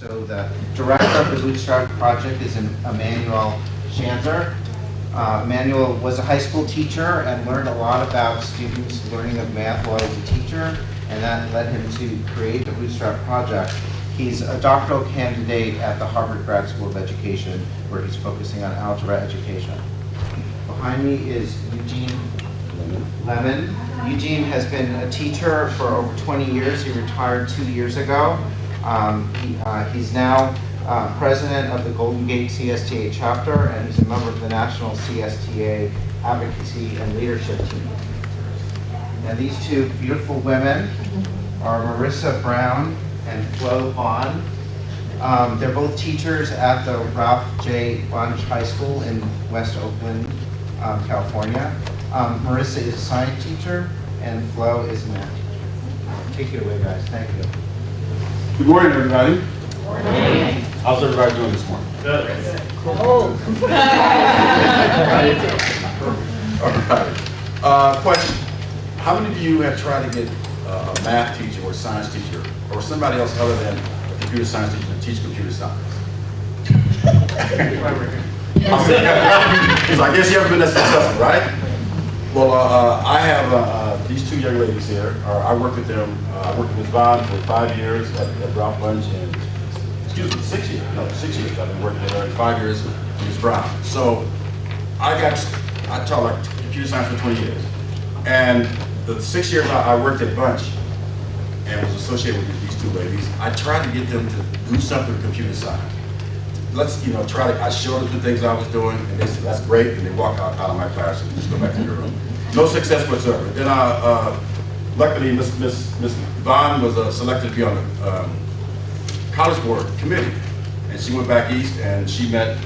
So the director of the Bootstrap project is Emmanuel Shanzer. Emmanuel was a high school teacher and learned a lot about students learning of math while he was a teacher, and that led him to create the Bootstrap project. He's a doctoral candidate at the Harvard Grad School of Education, where he's focusing on algebra education. Behind me is Eugene Lemon. Eugene has been a teacher for over 20 years. He retired 2 years ago. He's now president of the Golden Gate CSTA chapter, and he's a member of the National CSTA Advocacy and Leadership Team. And these two beautiful women are Marissa Brown and Flo Vaughn. They're both teachers at the Ralph J. Bunch High School in West Oakland, California. Marissa is a science teacher, and Flo is a math teacher. Take it away, guys. Thank you. Good morning, everybody. Good morning. How's everybody doing this morning? Good. Cool. All right. Question. How many of you have tried to get a math teacher or a science teacher or somebody else other than a computer science teacher to teach computer science? So I guess you haven't been that successful, right? Well, I have these two young ladies here. I worked with them. I worked with Ms. Vaughn for 5 years at Ralph Bunch, and 6 years. No, 6 years. I've been working with her, and 5 years with Ms. Brown. So I taught like computer science for 20 years, and the 6 years I worked at Bunch and was associated with these two ladies, I tried to get them to do something with computer science. Let's, I showed them the things I was doing, and they said, that's great, and they walk out of my class and just go back to your room. No success whatsoever. Then luckily, Miss Vaughn was selected to be on the College Board committee, and she went back east, and she met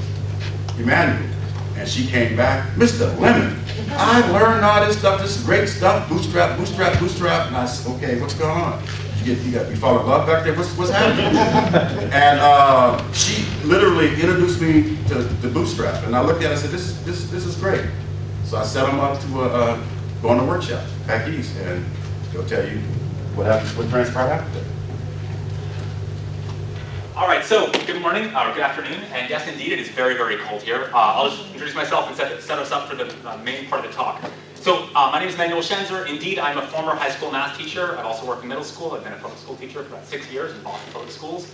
Emmanuel, and she came back, Mr. Lemon, I learned all this stuff, this is great stuff, bootstrap, bootstrap, bootstrap, and I said, okay, what's going on? You fall in love back there? What's happening? And she literally introduced me to the bootstrap, and I looked at it and said, this is great. So I set them up to go on a workshop back east, and they'll tell you what transpired after that. All right, so good morning, or good afternoon, and yes, indeed, it is very, very cold here. I'll just introduce myself and set us up for the main part of the talk. So my name is Emmanuel Shanzer. Indeed, I'm a former high school math teacher. I've also worked in middle school. I've been a public school teacher for about 6 years in Boston Public Schools.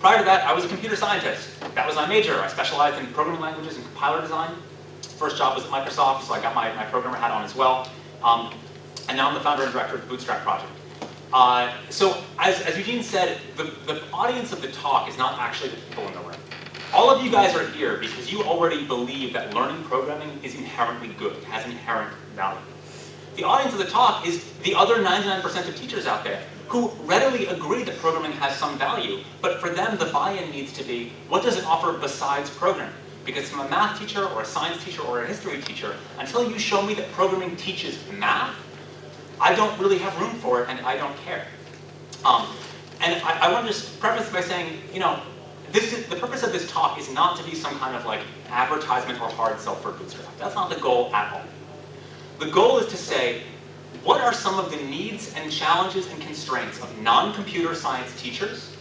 Prior to that, I was a computer scientist. That was my major. I specialized in programming languages and compiler design. First job was at Microsoft, so I got my programmer hat on as well. And now I'm the founder and director of the Bootstrap project. So as Eugene said, the audience of the talk is not actually the people in the room. All of you guys are here because you already believe that learning programming is inherently good, has inherent value. The audience of the talk is the other 99% of teachers out there who readily agree that programming has some value, but for them the buy-in needs to be, what does it offer besides programming? Because from a math teacher or a science teacher or a history teacher, until you show me that programming teaches math, I don't really have room for it and I don't care. And I want to just preface by saying, the purpose of this talk is not to be some kind of like advertisement or hard sell for Bootstrap. That's not the goal at all. The goal is to say, what are some of the needs and challenges and constraints of non-computer science teachers?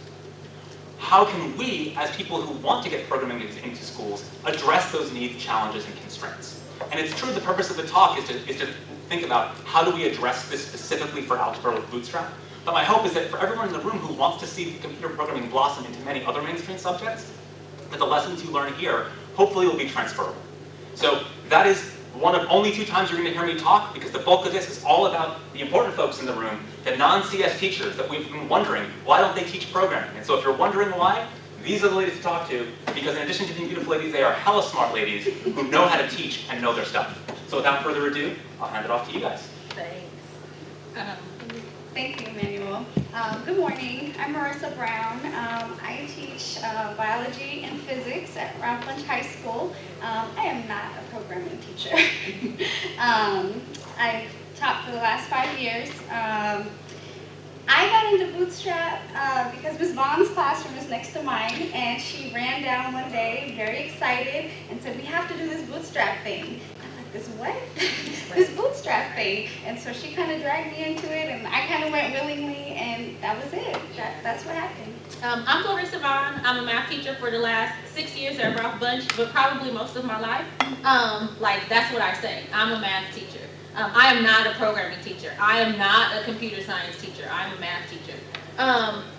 How can we, as people who want to get programming into schools, address those needs, challenges, and constraints? And it's true the purpose of the talk is to think about how do we address this specifically for algebra with Bootstrap. But my hope is that for everyone in the room who wants to see computer programming blossom into many other mainstream subjects, that the lessons you learn here hopefully will be transferable. So that is one of only 2 times you're going to hear me talk, because the bulk of this is all about the important folks in the room, the non-CS teachers that we've been wondering, why don't they teach programming? And so if you're wondering why, these are the ladies to talk to, because in addition to being beautiful ladies, they are hella smart ladies who know how to teach and know their stuff. So without further ado, I'll hand it off to you guys. Thanks. Thank you, Emmanuel. Good morning. I'm Marissa Brown. I teach biology and physics at Ralph Bunch High School. I am not a programming teacher. I've taught for the last 5 years. I got into Bootstrap because Ms. Vaughn's classroom is next to mine, and she ran down one day, very excited, and said, we have to do this Bootstrap thing. I'm like, this what? This bootstrap thing. And so she kind of dragged me into it, and I kind of went willingly, and that was it. That's what happened. I'm Clarissa Vaughn. I'm a math teacher for the last 6 years at Ralph Bunch, but probably most of my life. Like, that's what I say. I'm a math teacher. I am not a programming teacher. I am not a computer science teacher. I'm a math teacher.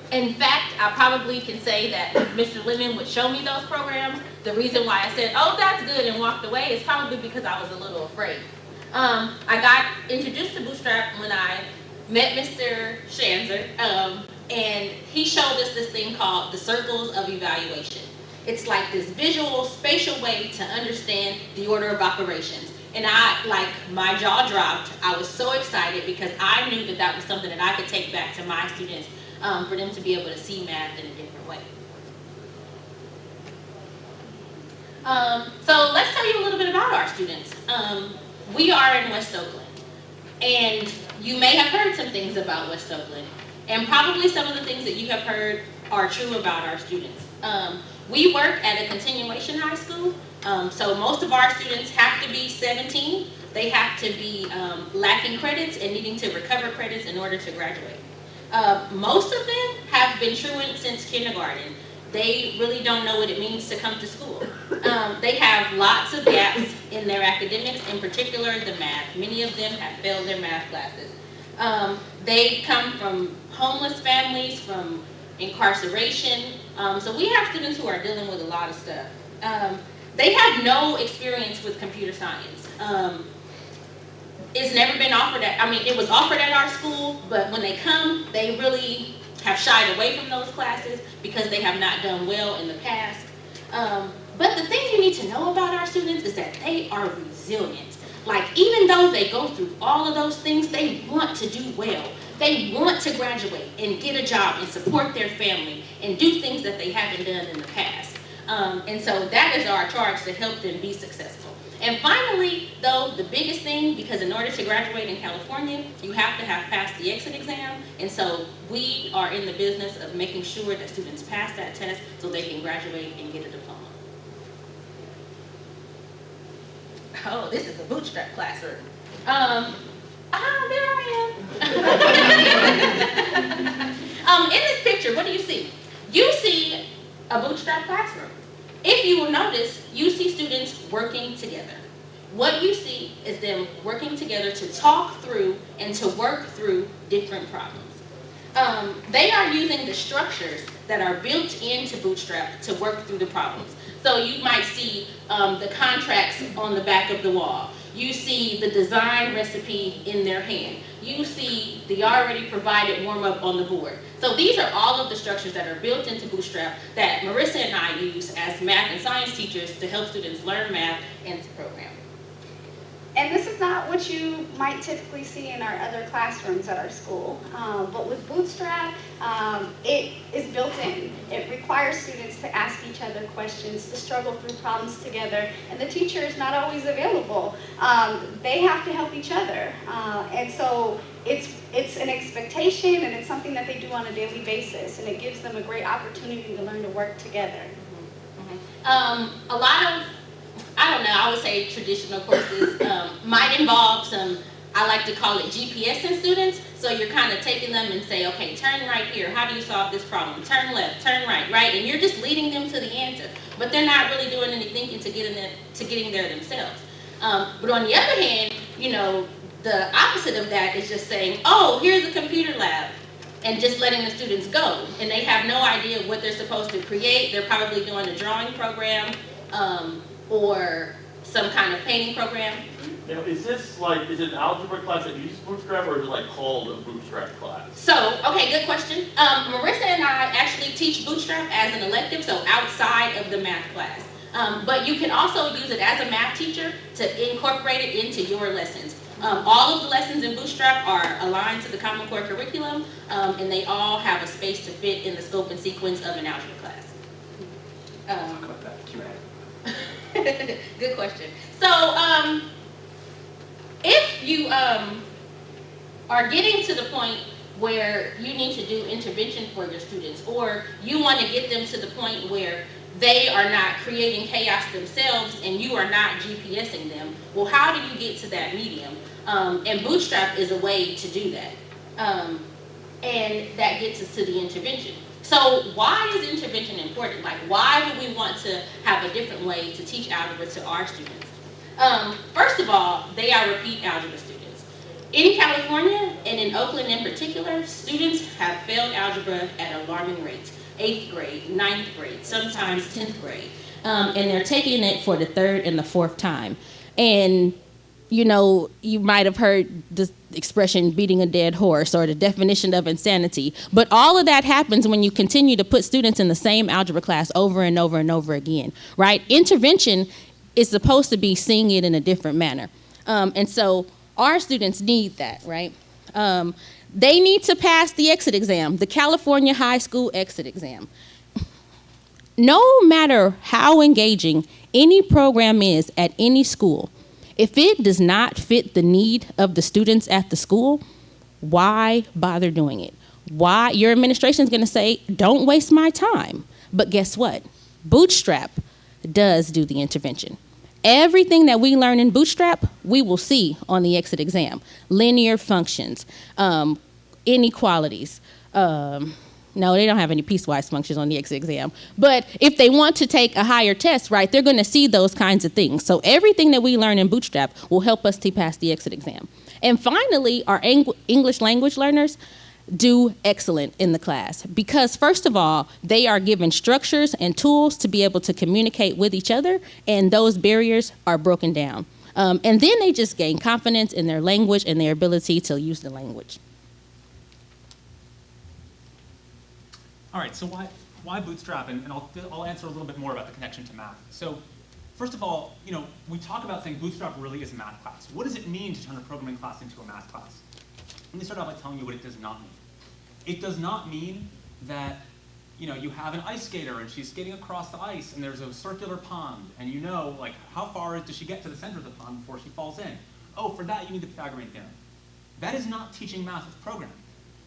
In fact, I probably can say that if Mr. Lemon would show me those programs, the reason why I said, oh, that's good, and walked away is probably because I was a little afraid. I got introduced to Bootstrap when I met Mr. Shanzer, and he showed us this thing called the circles of evaluation. It's like this visual, spatial way to understand the order of operations. And my jaw dropped. I was so excited because I knew that that was something that I could take back to my students for them to be able to see math in a different way. So let's tell you a little bit about our students. We are in West Oakland, and you may have heard some things about West Oakland, and probably some of the things that you have heard are true about our students. We work at a continuation high school, so most of our students have to be 17. They have to be lacking credits and needing to recover credits in order to graduate. Most of them have been truant since kindergarten. They really don't know what it means to come to school. They have lots of gaps in their academics, in particular the math. Many of them have failed their math classes. They come from homeless families, from incarceration. So we have students who are dealing with a lot of stuff. They have no experience with computer science. It's never been offered it was offered at our school, but when they come, they really have shied away from those classes because they have not done well in the past. But the thing you need to know about our students is that they are resilient. Like, even though they go through all of those things, they want to do well. They want to graduate and get a job and support their family and do things that they haven't done in the past. And so that is our charge, to help them be successful. And finally, though, the biggest thing, because in order to graduate in California, you have to have passed the exit exam. And so we are in the business of making sure that students pass that test so they can graduate and get a diploma. Oh, this is a bootstrap classroom. There I am. In this picture, what do you see? You see a bootstrap classroom. If you will notice, you see students working together. What you see is them working together to talk through and to work through different problems. They are using the structures that are built into Bootstrap to work through the problems. So you might see the contracts on the back of the wall. You see the design recipe in their hand. You see the already provided warm-up on the board. So these are all of the structures that are built into Bootstrap that Marissa and I use as math and science teachers to help students learn math and to program. And this is not what you might typically see in our other classrooms at our school. But with Bootstrap, it is built in. It requires students to ask each other questions, to struggle through problems together, and the teacher is not always available. They have to help each other. And so it's an expectation, and it's something that they do on a daily basis, and it gives them a great opportunity to learn to work together. A lot of, I don't know, I would say traditional courses might involve some, I like to call it GPSing students. So you're kind of taking them and say, okay, turn right here. How do you solve this problem? Turn left, turn right, right? And you're just leading them to the answer. But they're not really doing any thinking to getting there themselves. But on the other hand, you know, the opposite of that is just saying, oh, here's a computer lab, and just letting the students go. And they have no idea what they're supposed to create. They're probably doing a drawing program, or some kind of painting program. Now, is it an algebra class that uses Bootstrap, or is it like called a Bootstrap class? So, okay, good question. Marissa and I actually teach Bootstrap as an elective, so outside of the math class. But you can also use it as a math teacher to incorporate it into your lessons. All of the lessons in Bootstrap are aligned to the Common Core curriculum, and they all have a space to fit in the scope and sequence of an algebra class. Talk about that Q&A. Good question. So, if you are getting to the point where you need to do intervention for your students, or you want to get them to the point where they are not creating chaos themselves and you are not GPSing them, well, how do you get to that medium? And Bootstrap is a way to do that. And that gets us to the intervention. So why is intervention important? Like, why do we want to have a different way to teach algebra to our students? First of all, they are repeat algebra students. In California, and in Oakland in particular, students have failed algebra at alarming rates. 8th grade, 9th grade, sometimes 10th grade. And they're taking it for the 3rd and the 4th time. And you know, you might have heard the expression beating a dead horse or the definition of insanity. But all of that happens when you continue to put students in the same algebra class over and over and over again, right? Intervention is supposed to be seeing it in a different manner. And so our students need that, right? They need to pass the exit exam, the California High School exit exam. No matter how engaging any program is at any school, if it does not fit the need of the students at the school, why bother doing it? Why? Your administration is going to say, don't waste my time. But guess what? Bootstrap does do the intervention. Everything that we learn in Bootstrap, we will see on the exit exam. Linear functions, inequalities. No, they don't have any piecewise functions on the exit exam. But if they want to take a higher test, right, they're going to see those kinds of things. So everything that we learn in Bootstrap will help us to pass the exit exam. And finally, our English language learners do excellent in the class because, first of all, they are given structures and tools to be able to communicate with each other, and those barriers are broken down. And then they just gain confidence in their language and their ability to use the language. All right, so why Bootstrap? And I'll answer a little bit more about the connection to math. So first of all, you know, we talk about saying Bootstrap really is a math class. What does it mean to turn a programming class into a math class? Let me start out by telling you what it does not mean. It does not mean that, you know, you have an ice skater and she's skating across the ice and there's a circular pond and you know, like, how far does she get to the center of the pond before she falls in? Oh, for that you need the Pythagorean theorem. That is not teaching math with programming.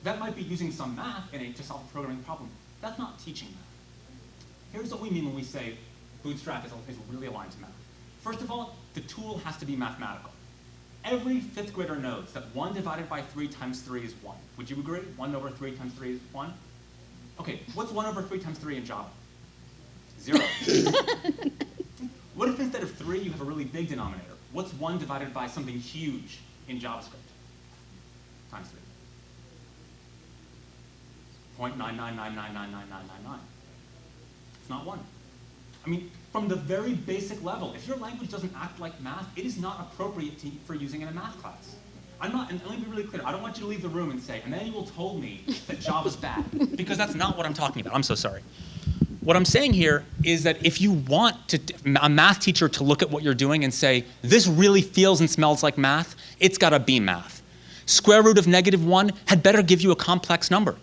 That might be using some math in it to solve a programming problem. That's not teaching math. Here's what we mean when we say Bootstrap is really aligned to math. First of all, the tool has to be mathematical. Every 5th grader knows that 1 divided by 3 times 3 is 1. Would you agree? 1 over 3 times 3 is 1? Okay, what's 1 over 3 times 3 in Java? 0. What if instead of 3 you have a really big denominator? What's 1 divided by something huge in JavaScript? Times 3. 0.999999999. It's not 1. I mean, from the very basic level, if your language doesn't act like math, it is not appropriate for using in a math class. And let me be really clear, I don't want you to leave the room and say, Emmanuel told me that Java's bad, because that's not what I'm talking about. I'm so sorry. What I'm saying here is that if you want a math teacher to look at what you're doing and say, this really feels and smells like math, it's gotta be math. Square root of -1 had better give you a complex number.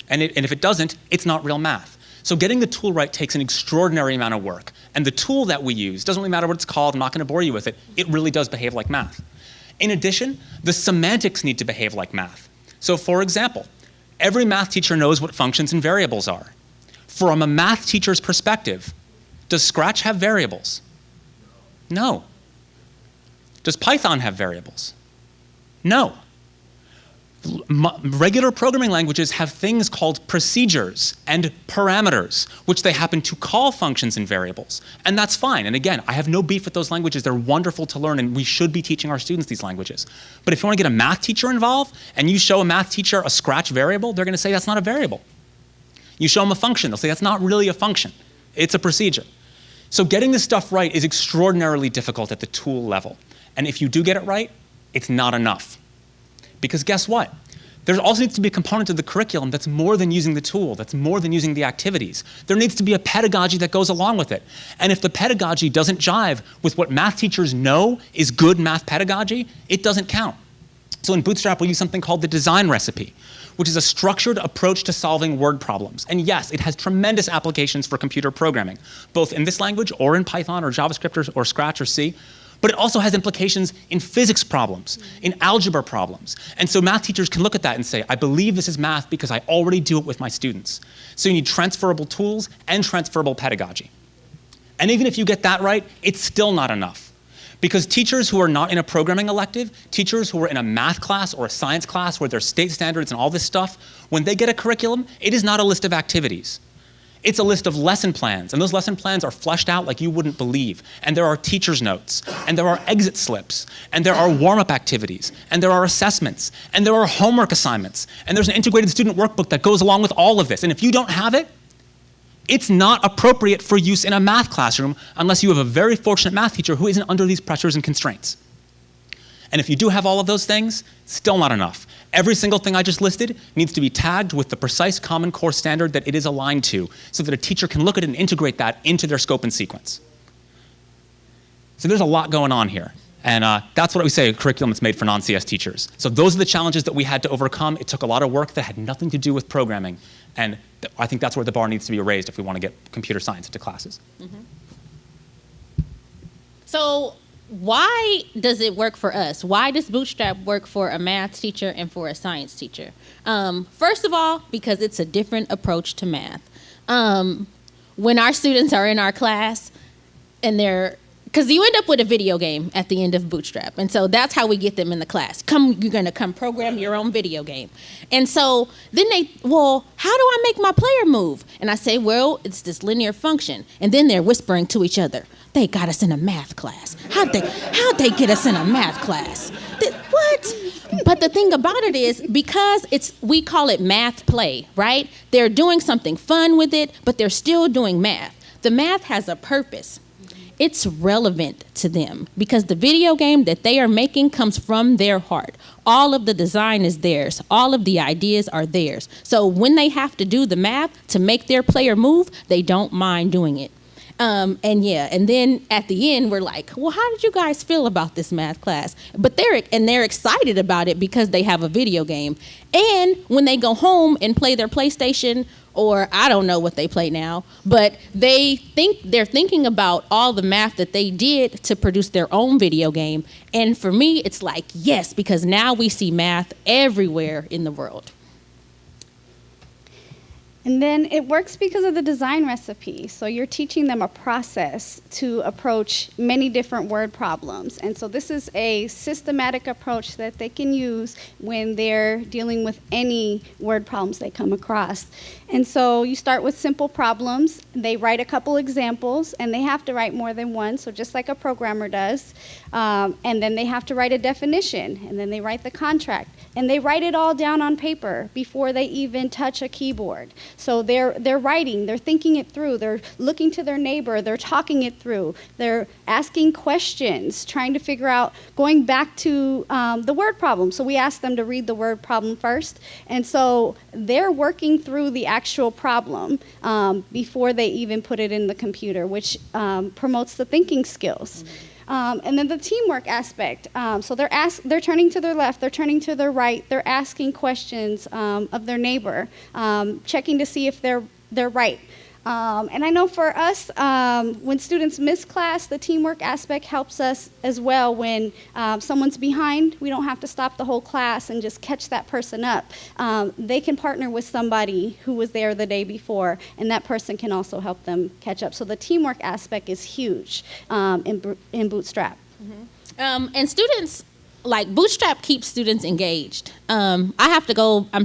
And if it doesn't, it's not real math. So getting the tool right takes an extraordinary amount of work. And the tool that we use, doesn't really matter what it's called, I'm not gonna bore you with it, it really does behave like math. In addition, the semantics need to behave like math. So for example, every math teacher knows what functions and variables are. From a math teacher's perspective, does Scratch have variables? No. Does Python have variables? No. Regular programming languages have things called procedures and parameters, which they happen to call functions and variables. And that's fine. And again, I have no beef with those languages. They're wonderful to learn, and we should be teaching our students these languages. But if you want to get a math teacher involved, and you show a math teacher a Scratch variable, they're going to say that's not a variable. You show them a function, they'll say that's not really a function. It's a procedure. So getting this stuff right is extraordinarily difficult at the tool level. And if you do get it right, it's not enough. Because guess what? There also needs to be a component of the curriculum that's more than using the tool, that's more than using the activities. There needs to be a pedagogy that goes along with it. And if the pedagogy doesn't jive with what math teachers know is good math pedagogy, it doesn't count. So in Bootstrap, we use something called the design recipe, which is a structured approach to solving word problems. And yes, it has tremendous applications for computer programming, both in this language or in Python or JavaScript or Scratch or C. but it also has implications in physics problems, in algebra problems. And so math teachers can look at that and say, I believe this is math because I already do it with my students. So you need transferable tools and transferable pedagogy. And even if you get that right, it's still not enough. Because teachers who are not in a programming elective, teachers who are in a math class or a science class where there's state standards and all this stuff, when they get a curriculum, it is not a list of activities. It's a list of lesson plans, and those lesson plans are fleshed out like you wouldn't believe. And there are teacher's notes, and there are exit slips, and there are warm-up activities, and there are assessments, and there are homework assignments, and there's an integrated student workbook that goes along with all of this. And if you don't have it, it's not appropriate for use in a math classroom unless you have a very fortunate math teacher who isn't under these pressures and constraints. And if you do have all of those things, still not enough. Every single thing I just listed needs to be tagged with the precise Common Core standard that it is aligned to, so that a teacher can look at it and integrate that into their scope and sequence. So there's a lot going on here. And that's what we say, a curriculum that's made for non-CS teachers. So those are the challenges that we had to overcome. It took a lot of work that had nothing to do with programming. And I think that's where the bar needs to be raised if we want to get computer science into classes. So why does it work for us? Why does Bootstrap work for a math teacher and for a science teacher? First of all, because it's a different approach to math. When our students are in our class and because you end up with a video game at the end of Bootstrap. And so that's how we get them in the class. You're going to come program your own video game. And so then well, how do I make my player move? And I say, well, it's this linear function. And then they're whispering to each other, they got us in a math class. How'd they get us in a math class? What? But the thing about it is, because we call it math play, right? They're doing something fun with it, but they're still doing math. The math has a purpose. It's relevant to them because the video game that they are making comes from their heart. All of the design is theirs. All of the ideas are theirs. So when they have to do the math to make their player move, they don't mind doing it. And then at the end, we're like, well, how did you guys feel about this math class? But they're excited about it because they have a video game. And when they go home and play their PlayStation, or I don't know what they play now, but they're thinking about all the math that they did to produce their own video game. And for me, it's like, yes, because now we see math everywhere in the world. And then it works because of the design recipe. So you're teaching them a process to approach many different word problems. And so this is a systematic approach that they can use when they're dealing with any word problems they come across. And so you start with simple problems. They write a couple examples, and they have to write more than one, so just like a programmer does. And then they have to write a definition, and then they write the contract. And they write it all down on paper before they even touch a keyboard. So they're writing, they're thinking it through, they're looking to their neighbor, they're talking it through, they're asking questions, trying to figure out, going back to the word problem. So we ask them to read the word problem first. And so they're working through the actual problem before they even put it in the computer, which promotes the thinking skills. And then the teamwork aspect. So they're turning to their left, they're turning to their right, they're asking questions of their neighbor, checking to see if they're right. And I know for us, when students miss class, the teamwork aspect helps us as well. When someone's behind, we don't have to stop the whole class and just catch that person up. They can partner with somebody who was there the day before, and that person can also help them catch up. So the teamwork aspect is huge in Bootstrap. And students, like Bootstrap keeps students engaged. I'm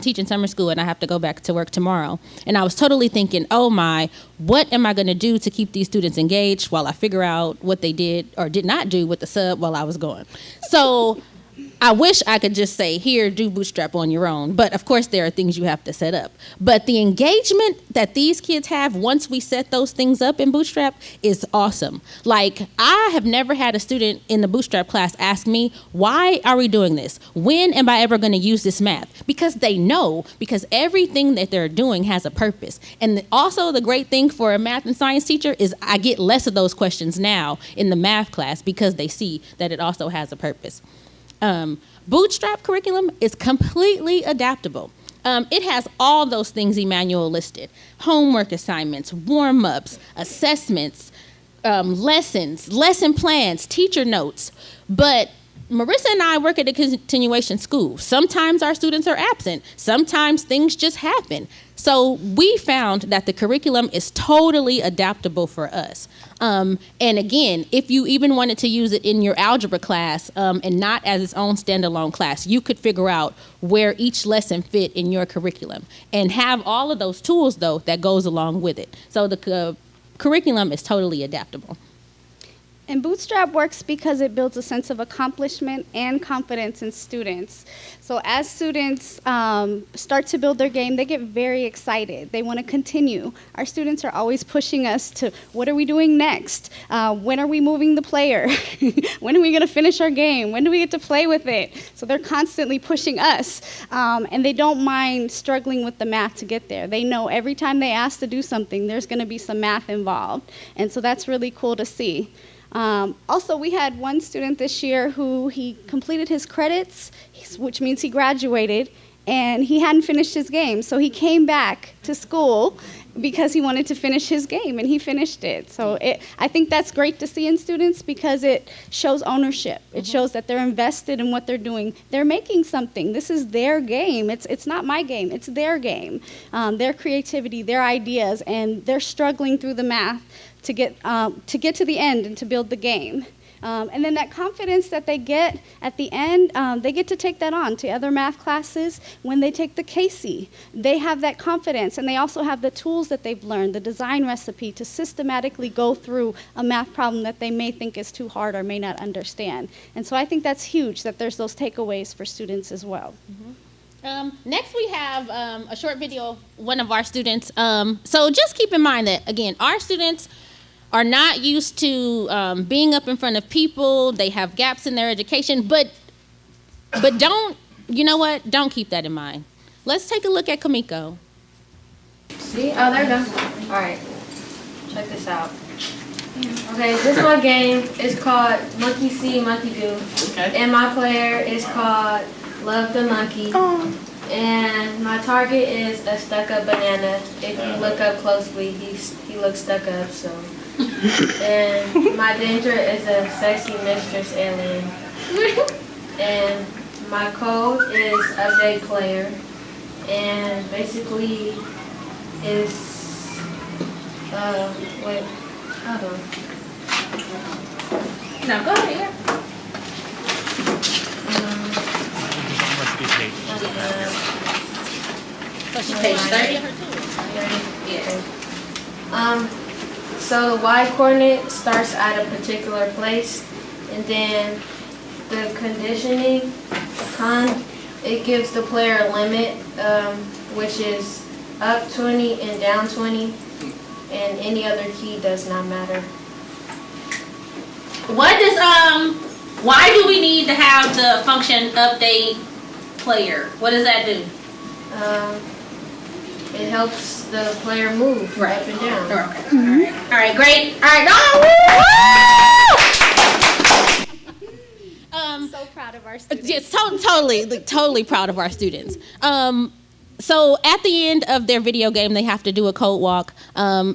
teaching summer school and I have to go back to work tomorrow. And I was totally thinking, oh my, what am I gonna do to keep these students engaged while I figure out what they did or did not do with the sub while I was gone? So I wish I could just say, here, do Bootstrap on your own. But of course, there are things you have to set up. But the engagement that these kids have once we set those things up in Bootstrap is awesome. Like, I have never had a student in the Bootstrap class ask me, why are we doing this? When am I ever going to use this math? Because they know, because everything that they're doing has a purpose. And also the great thing for a math and science teacher is I get less of those questions now in the math class because they see that it also has a purpose. Bootstrap curriculum is completely adaptable. It has all those things Emmanuel listed: homework assignments, warm-ups, assessments, lessons, lesson plans, teacher notes. But Marissa and I work at a continuation school. Sometimes our students are absent. Sometimes things just happen. So we found that the curriculum is totally adaptable for us. And again, if you even wanted to use it in your algebra class and not as its own standalone class, you could figure out where each lesson fit in your curriculum and have all of those tools, though, that goes along with it. So the curriculum is totally adaptable. And Bootstrap works because it builds a sense of accomplishment and confidence in students. So as students start to build their game, they get very excited. They want to continue. Our students are always pushing us to, what are we doing next? When are we moving the player? When are we going to finish our game? When do we get to play with it? So they're constantly pushing us. And they don't mind struggling with the math to get there. They know every time they ask to do something, there's going to be some math involved. And so that's really cool to see. Also, we had one student this year who he completed his credits, which means he graduated, and he hadn't finished his game. So he came back to school because he wanted to finish his game, and he finished it. So I think that's great to see in students because it shows ownership. It shows that they're invested in what they're doing. They're making something. This is their game. It's not my game. It's their game, their creativity, their ideas, and they're struggling through the math to get to the end and to build the game. And then that confidence that they get at the end, they get to take that on to other math classes. When they take the Casey, they have that confidence, and they also have the tools that they've learned, the design recipe, to systematically go through a math problem that they may think is too hard or may not understand. And so I think that's huge, that there's those takeaways for students as well. Next, we have a short video of one of our students. So just keep in mind that, again, our students are not used to being up in front of people. They have gaps in their education, but don't, you know what? Don't keep that in mind. Let's take a look at Kamiko. See? Oh, there we go. All right. Check this out. Okay, this one game is called Monkey See, Monkey Do. Okay. And my player is called Love the Monkey. Oh. And my target is a stuck-up banana. If you look up closely, he looks stuck up, so. And my danger is a sexy mistress alien. And my code is update player. And basically is, wait, hold on. No, go ahead. So she page 30 of her tool. Yeah. So the Y coordinate starts at a particular place, and then the conditioning, it gives the player a limit, which is up 20 and down 20, and any other key does not matter. What does why do we need to have the function update player? What does that do? It helps the player move Right. up and down. Okay. All right, great. All right, So proud of our students. yes, totally proud of our students. So at the end of their video game, they have to do a code walk.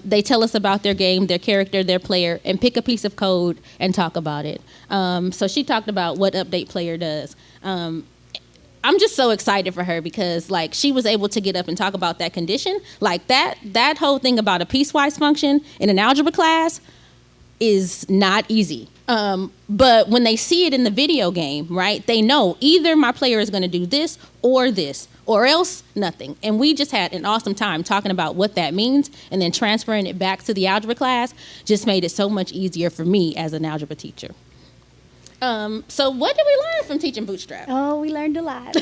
They tell us about their game, their character, their player, and pick a piece of code and talk about it. So she talked about what update player does. I'm just so excited for her because, like, she was able to get up and talk about that condition. Like, that whole thing about a piecewise function in an algebra class is not easy. But when they see it in the video game, right, they know either my player is going to do this, or else nothing. And we just had an awesome time talking about what that means, and then transferring it back to the algebra class just made it so much easier for me as an algebra teacher. So what did we learn from teaching Bootstrap? Oh, we learned a lot.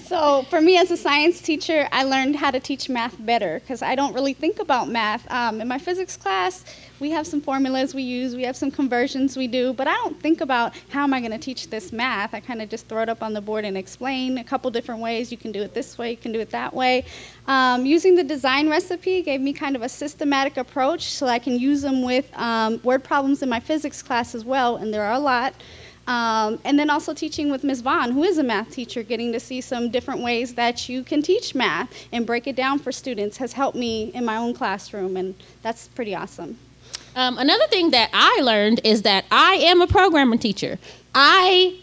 So for me as a science teacher, I learned how to teach math better because I don't really think about math. In my physics class, we have some formulas we use, we have some conversions we do, but I don't think about how am I going to teach this math. I kind of just throw it up on the board and explain a couple different ways. You can do it this way, you can do it that way. Using the design recipe gave me kind of a systematic approach so I can use them with word problems in my physics class as well, and there are a lot. And then also teaching with Ms. Vaughn, who is a math teacher, getting to see some different ways that you can teach math and break it down for students has helped me in my own classroom, and that's pretty awesome. Another thing that I learned is that I am a programming teacher. I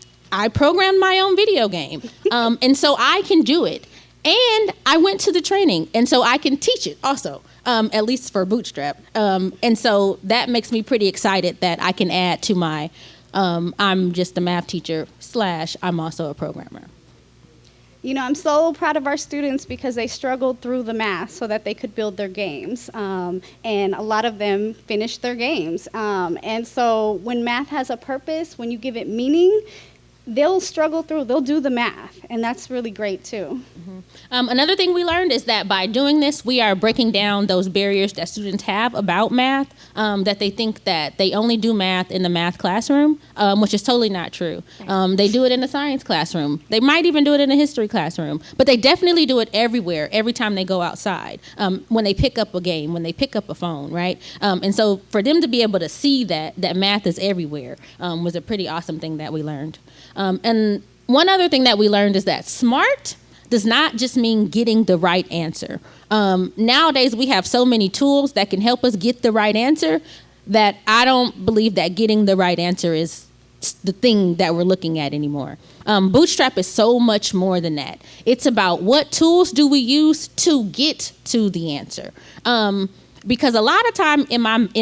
programmed my own video game, and so I can do it. And I went to the training, and so I can teach it also, at least for Bootstrap. And so that makes me pretty excited that I can add to my, I'm just a math teacher / I'm also a programmer. You know, I'm so proud of our students because they struggled through the math so that they could build their games. And a lot of them finished their games. And so when math has a purpose, when you give it meaning, they'll struggle through, they'll do the math, and that's really great too. Mm-hmm. Another thing we learned is that by doing this, we are breaking down those barriers that students have about math, that they think that they only do math in the math classroom, which is totally not true. They do it in the science classroom. They might even do it in a history classroom, but they definitely do it everywhere, every time they go outside, when they pick up a game, when they pick up a phone, right? And so for them to be able to see that math is everywhere was a pretty awesome thing that we learned. And one other thing that we learned is that smart does not just mean getting the right answer. Nowadays, we have so many tools that can help us get the right answer that I don't believe that getting the right answer is the thing that we're looking at anymore. Bootstrap is so much more than that. It's about what tools do we use to get to the answer. Because a lot of time in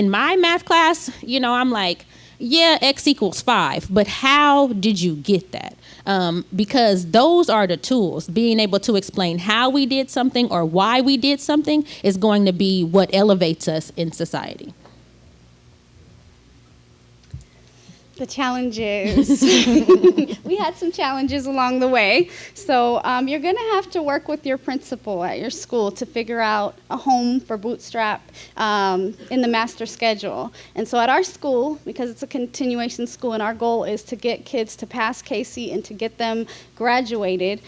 my math class, you know, I'm like, yeah, x equals 5, but how did you get that? Because those are the tools. Being able to explain how we did something or why we did something is going to be what elevates us in society. The challenges. We had some challenges along the way. So you're going to have to work with your principal at your school to figure out a home for Bootstrap in the master schedule. And so at our school, because it's a continuation school and our goal is to get kids to pass Casey and to get them graduated,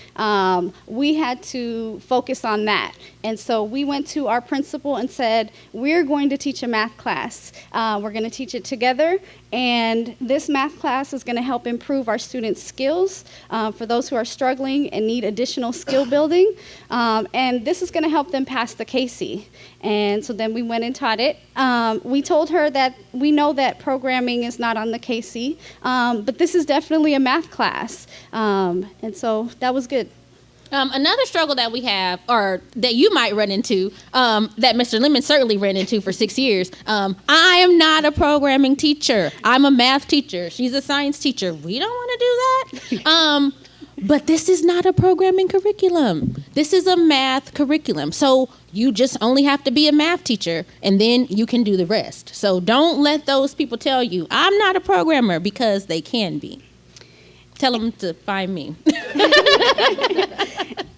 we had to focus on that. And so we went to our principal and said, we're going to teach a math class. We're going to teach it together. And this math class is going to help improve our students' skills for those who are struggling and need additional skill building. And this is going to help them pass the Casey. And so then we went and taught it. We told her that we know that programming is not on the Casey, but this is definitely a math class. And so that was good. Another struggle that we have, or that you might run into, that Mr. Lemon certainly ran into for 6 years, I am not a programming teacher. I'm a math teacher. She's a science teacher. We don't want to do that. But this is not a programming curriculum. This is a math curriculum. So you just only have to be a math teacher, and then you can do the rest. So don't let those people tell you, I'm not a programmer, because they can be. Tell them to find me.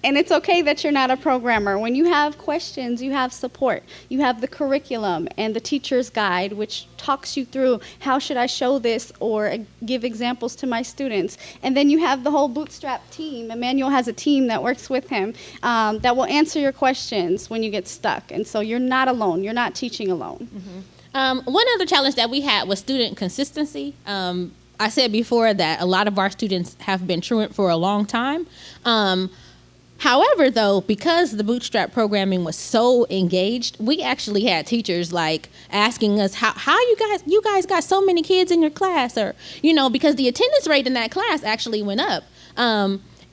And it's okay that you're not a programmer. When you have questions, you have support. You have the curriculum and the teacher's guide, which talks you through how should I show this or give examples to my students. And then you have the whole Bootstrap team. Emmanuel has a team that works with him that will answer your questions when you get stuck. And so you're not alone. You're not teaching alone. Mm-hmm. One other challenge that we had was student consistency. I said before that a lot of our students have been truant for a long time. However, though, because the Bootstrap programming was so engaged, we actually had teachers like asking us how you guys got so many kids in your class, or, you know, because the attendance rate in that class actually went up.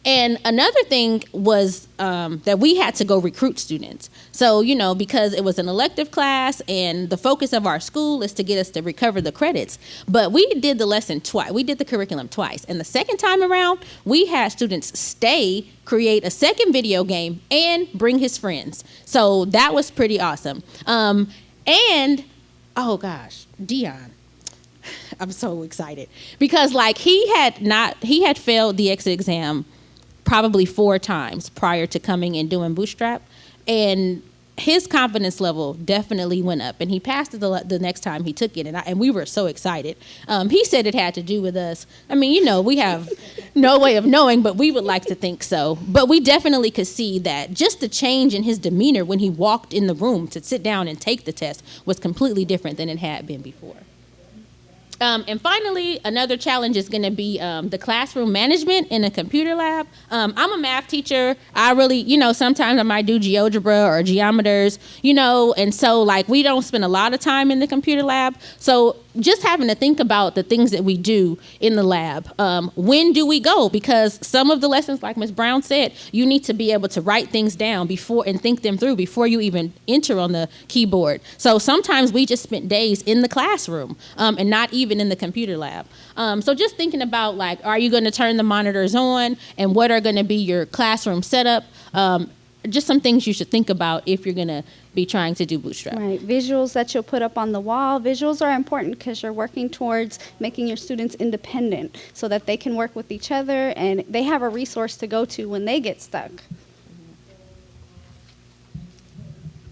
And another thing was that we had to go recruit students. So, you know, because it was an elective class and the focus of our school is to get us to recover the credits. But we did the lesson twice. We did the curriculum twice. And the second time around, we had students stay, create a second video game, and bring his friends. So that was pretty awesome. And, oh gosh, Dion. I'm so excited. Because, like, he had failed the exit exam probably 4 times prior to coming and doing Bootstrap, and his confidence level definitely went up, and he passed it the next time he took it, and we were so excited. He said it had to do with us. I mean, you know, we have no way of knowing, but we would like to think so. But we definitely could see that just the change in his demeanor when he walked in the room to sit down and take the test was completely different than it had been before. And finally, another challenge is going to be the classroom management in a computer lab. I'm a math teacher. I really, sometimes I might do GeoGebra or geometers, and so like we don't spend a lot of time in the computer lab. So just having to think about the things that we do in the lab. When do we go? Because some of the lessons, like Ms. Brown said, you need to be able to write things down before and think them through before you even enter on the keyboard. So sometimes we just spent days in the classroom and not even in the computer lab. So just thinking about like, are you going to turn the monitors on and what are going to be your classroom setup? Just some things you should think about if you're going to be trying to do Bootstrap. Right, visuals that you'll put up on the wall. Visuals are important because you're working towards making your students independent so that they can work with each other and they have a resource to go to when they get stuck.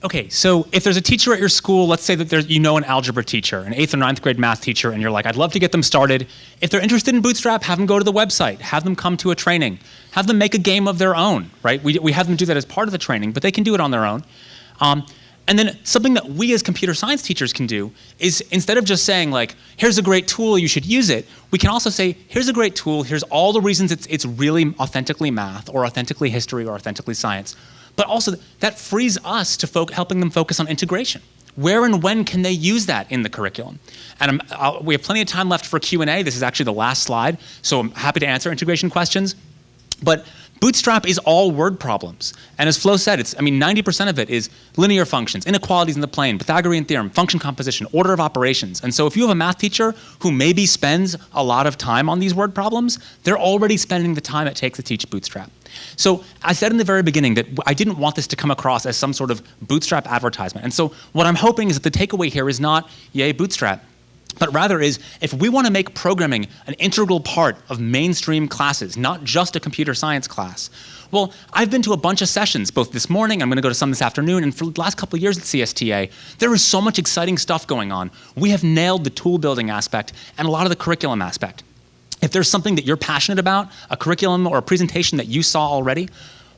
Okay, so if there's a teacher at your school, let's say that there's, an algebra teacher, an 8th or 9th grade math teacher, and you're like, I'd love to get them started. If they're interested in Bootstrap, have them go to the website, have them come to a training, have them make a game of their own, right? We have them do that as part of the training, but they can do it on their own. And then something that we as computer science teachers can do is instead of just saying like, here's a great tool, you should use it, we can also say, here's a great tool, here's all the reasons it's really authentically math or authentically history or authentically science. But also that frees us to helping them focus on integration. Where and when can they use that in the curriculum? And we have plenty of time left for Q&A. This is actually the last slide, so I'm happy to answer integration questions. But Bootstrap is all word problems. And as Flo said, 90% of it is linear functions, inequalities in the plane, Pythagorean theorem, function composition, order of operations. And so if you have a math teacher who maybe spends a lot of time on these word problems, they're already spending the time it takes to teach Bootstrap. So I said in the very beginning that I didn't want this to come across as some sort of Bootstrap advertisement. And so what I'm hoping is that the takeaway here is not, yay, Bootstrap, but rather is if we want to make programming an integral part of mainstream classes, not just a computer science class. Well, I've been to a bunch of sessions, both this morning, I'm going to go to some this afternoon, and for the last couple of years at CSTA, there is so much exciting stuff going on. We have nailed the tool building aspect and a lot of the curriculum aspect. If there's something that you're passionate about, a curriculum or a presentation that you saw already,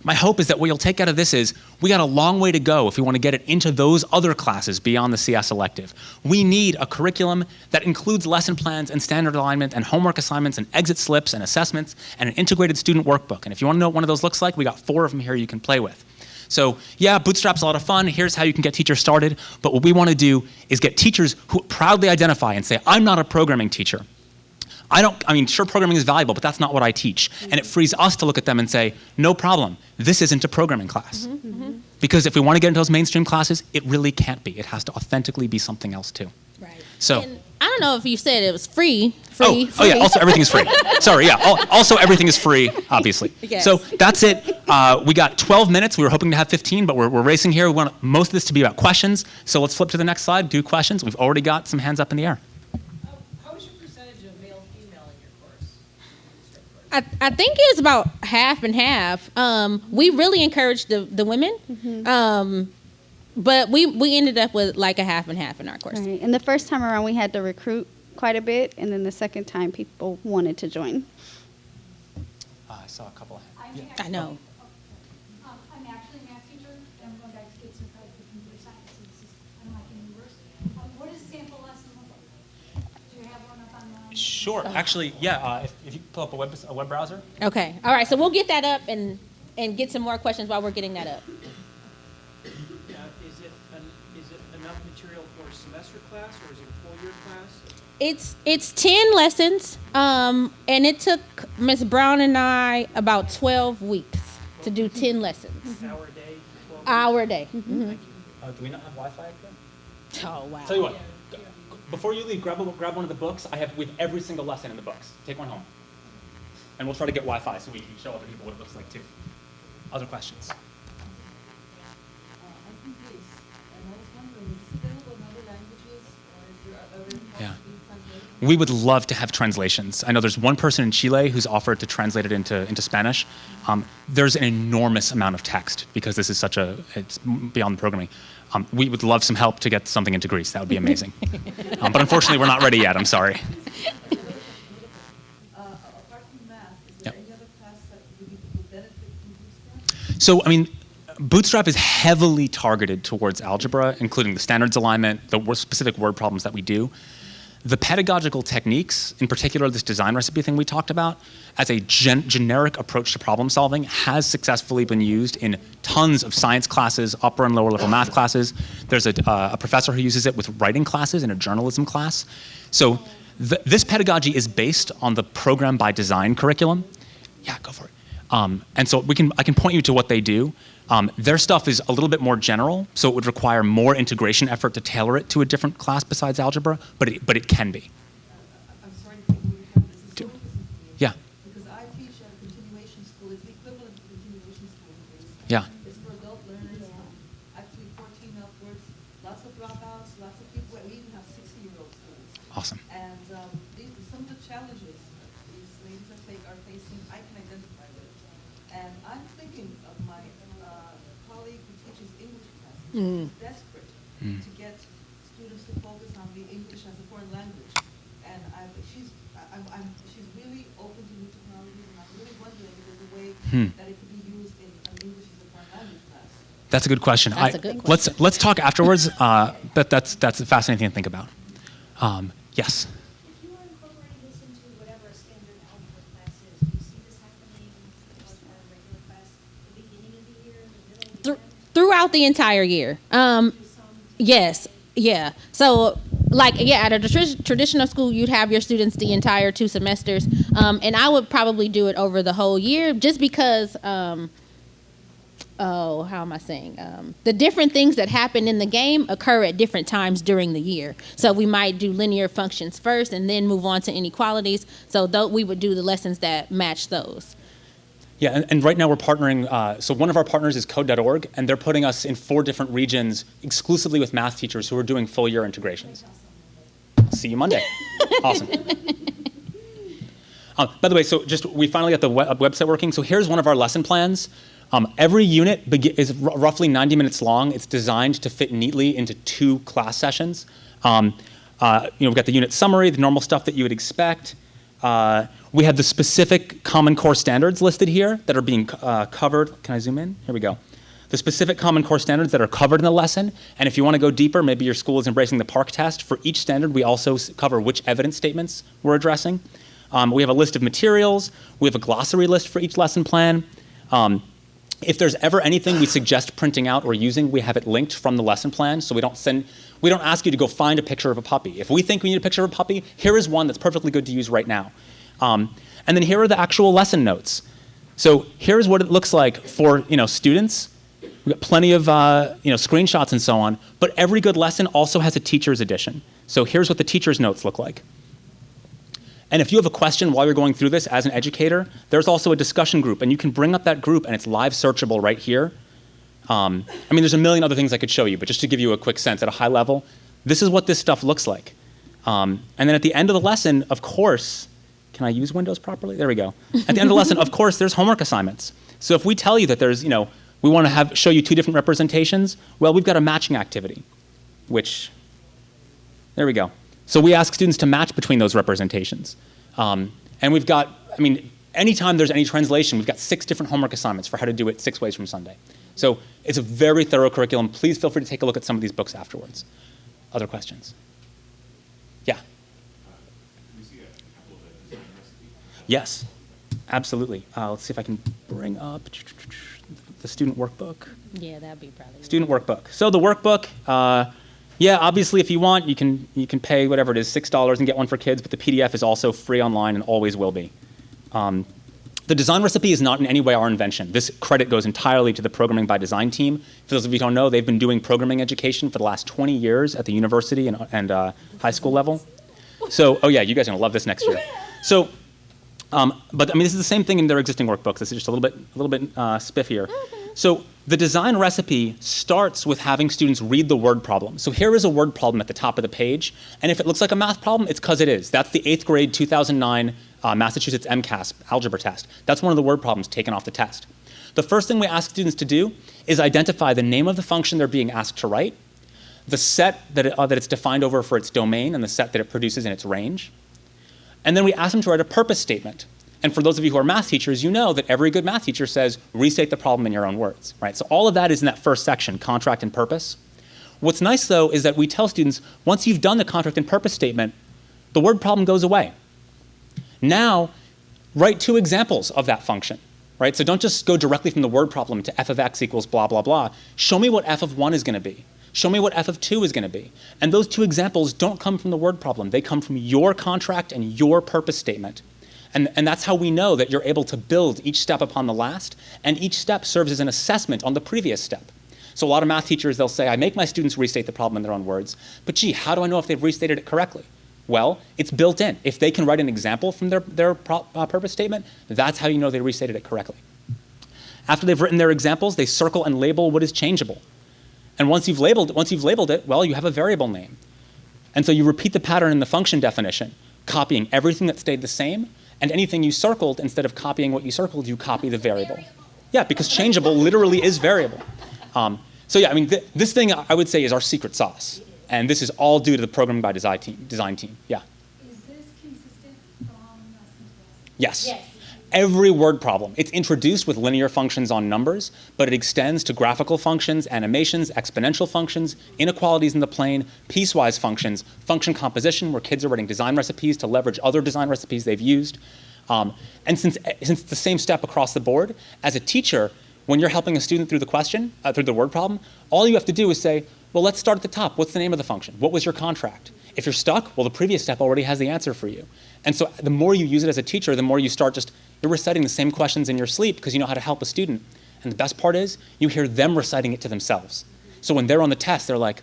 my hope is that what you'll take out of this is we got a long way to go if we want to get it into those other classes beyond the CS elective. We need a curriculum that includes lesson plans and standard alignment and homework assignments and exit slips and assessments and an integrated student workbook. And if you want to know what one of those looks like, we got 4 of them here you can play with. So yeah, Bootstrap's a lot of fun. Here's how you can get teachers started. But what we want to do is get teachers who proudly identify and say, I'm not a programming teacher. Sure, programming is valuable, but that's not what I teach. And it frees us to look at them and say, no problem, this isn't a programming class. Because if we want to get into those mainstream classes, it really can't be. It has to authentically be something else too. Right. So, and I don't know if you said it was free. Oh yeah, also everything is free. Sorry, yeah, also everything is free, obviously. Yes. So that's it. We got 12 minutes. We were hoping to have 15, but we're racing here. We want most of this to be about questions. So let's flip to the next slide, do questions. We've already got some hands up in the air. I think it's about half and half. We really encourage the women, but we ended up with like a half and half in our course. Right. And the first time around, we had to recruit quite a bit, and then the second time, people wanted to join. I saw a couple. I know. I'm actually a math teacher, and I'm going back to get certified for computer science. This is kind of like a university. What does a sample lesson look like? Do you have one up on the... Sure. Actually, yeah. If you pull up a web browser. Okay. All right. So we'll get that up and get some more questions while we're getting that up. Is it enough material for a semester class, or is it a full year class? It's 10 lessons, and it took Ms. Brown and I about 12 weeks to do 10 lessons. Hour a day? 12 Hour a day. Thank you. Do we not have Wi-Fi up there? Oh wow. Tell you what. Before you leave, grab one of the books. We have every single lesson in the books. Take one home. And we'll try to get Wi-Fi so we can show other people what it looks like too. Other questions? Yeah. We would love to have translations. I know there's one person in Chile who's offered to translate it into Spanish. There's an enormous amount of text because this is it's beyond programming. We would love some help to get something into Greece. That would be amazing. But unfortunately, we're not ready yet. I'm sorry. Apart from math, is there any other class that really would benefit from Bootstrap? So, Bootstrap is heavily targeted towards algebra, including the standards alignment, the specific word problems that we do. The pedagogical techniques, in particular this design recipe thing we talked about, as a generic approach to problem solving has successfully been used in tons of science classes, upper and lower level math classes. There's a professor who uses it with writing classes in a journalism class. So this pedagogy is based on the program by design curriculum. Yeah, go for it. And so I can point you to what they do. Their stuff is a little bit more general, so it would require more integration effort to tailor it to a different class besides algebra, but it can be. I'm sorry to think we have this. It's so interesting. Yeah. Because I teach at a continuation school. It's the equivalent of continuation school. Yeah. It's for adult learners, actually 14 upwards, lots of dropouts, lots of people. We even have 60-year-old students. Awesome. And some of the challenges these ladies are facing, I can identify with. And I'm thinking of my colleague who teaches English classes. She's desperate to get students to focus on the English as a foreign language. And she's really open to new technologies, and I'm really wondering if there's a way that it could be used in an English as a foreign language class. That's a good question. That's a good question. Let's talk afterwards, but that's a fascinating thing to think about. Yes? If you are incorporating this into whatever a standard algebra class is, do you see this happening as part of regular class at the beginning of the year, in the middle of the year? Throughout the entire year. Yes, yeah. So, at a traditional school, you'd have your students the entire 2 semesters, and I would probably do it over the whole year, just because. How am I saying? The different things that happen in the game occur at different times during the year. So we might do linear functions first, and then move on to inequalities. So we would do the lessons that match those. Yeah, and right now we're partnering, so one of our partners is code.org, and they're putting us in 4 different regions exclusively with math teachers who are doing full year integrations. See you Monday. Awesome. By the way, so we finally got the website working. So here's one of our lesson plans. Every unit is roughly 90 minutes long. It's designed to fit neatly into 2 class sessions. We've got the unit summary, the normal stuff that you would expect. We have the specific Common Core standards listed here that are being covered. Can I zoom in? Here we go. The specific Common Core standards that are covered in the lesson. And if you want to go deeper, maybe your school is embracing the PARCC test. For each standard, we also cover which evidence statements we're addressing. We have a list of materials. We have a glossary list for each lesson plan. If there's ever anything we suggest printing out or using, we have it linked from the lesson plan, so we don't ask you to go find a picture of a puppy. If we think we need a picture of a puppy, here is one that's perfectly good to use right now. And then here are the actual lesson notes. So here's what it looks like for students. We've got plenty of screenshots and so on, but every good lesson also has a teacher's edition. So here's what the teacher's notes look like. And if you have a question while you're going through this as an educator, there's also a discussion group, and you can bring up that group, and it's live searchable right here. There's a million other things I could show you, but just to give you a quick sense at a high level, this is what this stuff looks like. And then at the end of the lesson, of course, can I use Windows properly? There we go. At the end of the lesson, of course, there's homework assignments. So if we tell you that there's, we want to show you 2 different representations, well, we've got a matching activity, which, there we go. So we ask students to match between those representations. And we've got, anytime there's any translation, we've got 6 different homework assignments for how to do it 6 ways from Sunday. So it's a very thorough curriculum. Please feel free to take a look at some of these books afterwards. Other questions? Yeah? Yes, absolutely. Let's see if I can bring up the student workbook. Yeah, that'd be probably. Student workbook. So the workbook, yeah, obviously, if you want, you can pay whatever it is, $6 and get one for kids, but the PDF is also free online and always will be. The design recipe is not in any way our invention. This credit goes entirely to the Programming by Design team. For those of you who don't know, they've been doing programming education for the last 20 years at the university and high school level. So, oh yeah, you guys are gonna love this next year. So, but this is the same thing in their existing workbooks. This is just a little bit spiffier. So the design recipe starts with having students read the word problem. So here is a word problem at the top of the page, and if it looks like a math problem, it's because it is. That's the 8th grade 2009 Massachusetts MCAS algebra test. That's one of the word problems taken off the test. The first thing we ask students to do is identify the name of the function they're being asked to write, the set that it's defined over for its domain, and the set that it produces in its range. And then we ask them to write a purpose statement. And for those of you who are math teachers, you know that every good math teacher says, restate the problem in your own words, right? So all of that is in that first section, contract and purpose. What's nice, though, is that we tell students, once you've done the contract and purpose statement, The word problem goes away. Now, write 2 examples of that function, right? So don't just go directly from the word problem to f of x equals blah, blah, blah. Show me what f of 1 is going to be. Show me what f of 2 is going to be. And those 2 examples don't come from the word problem. They come from your contract and your purpose statement. And that's how we know that you're able to build each step upon the last, and each step serves as an assessment on the previous step. So a lot of math teachers, they'll say, I make my students restate the problem in their own words, but gee, how do I know if they've restated it correctly? Well, it's built in. If they can write an example from their purpose statement, that's how you know they restated it correctly. After they've written their examples, they circle and label what is changeable. And once you've labeled it, well, you have a variable name. And so you repeat the pattern in the function definition, copying everything that stayed the same, and anything you circled, instead of copying what you circled, you copy the variable. Yeah, because changeable literally is variable. So yeah, I mean, this thing I would say is our secret sauce. And this is all due to the programming by design team. Yeah. Is this consistent from lesson to lesson? Yes. Yes. Every word problem. It's introduced with linear functions on numbers, but it extends to graphical functions, animations, exponential functions, inequalities in the plane, piecewise functions, function composition, where kids are writing design recipes to leverage other design recipes they've used. And since it's the same step across the board, as a teacher, when you're helping a student through the question, through the word problem, all you have to do is say, well, let's start at the top. What's the name of the function? What was your contract? If you're stuck, well, the previous step already has the answer for you. And so the more you use it as a teacher, the more you start you're reciting the same questions in your sleep because you know how to help a student. And the best part is you hear them reciting it to themselves. So when they're on the test, they're like,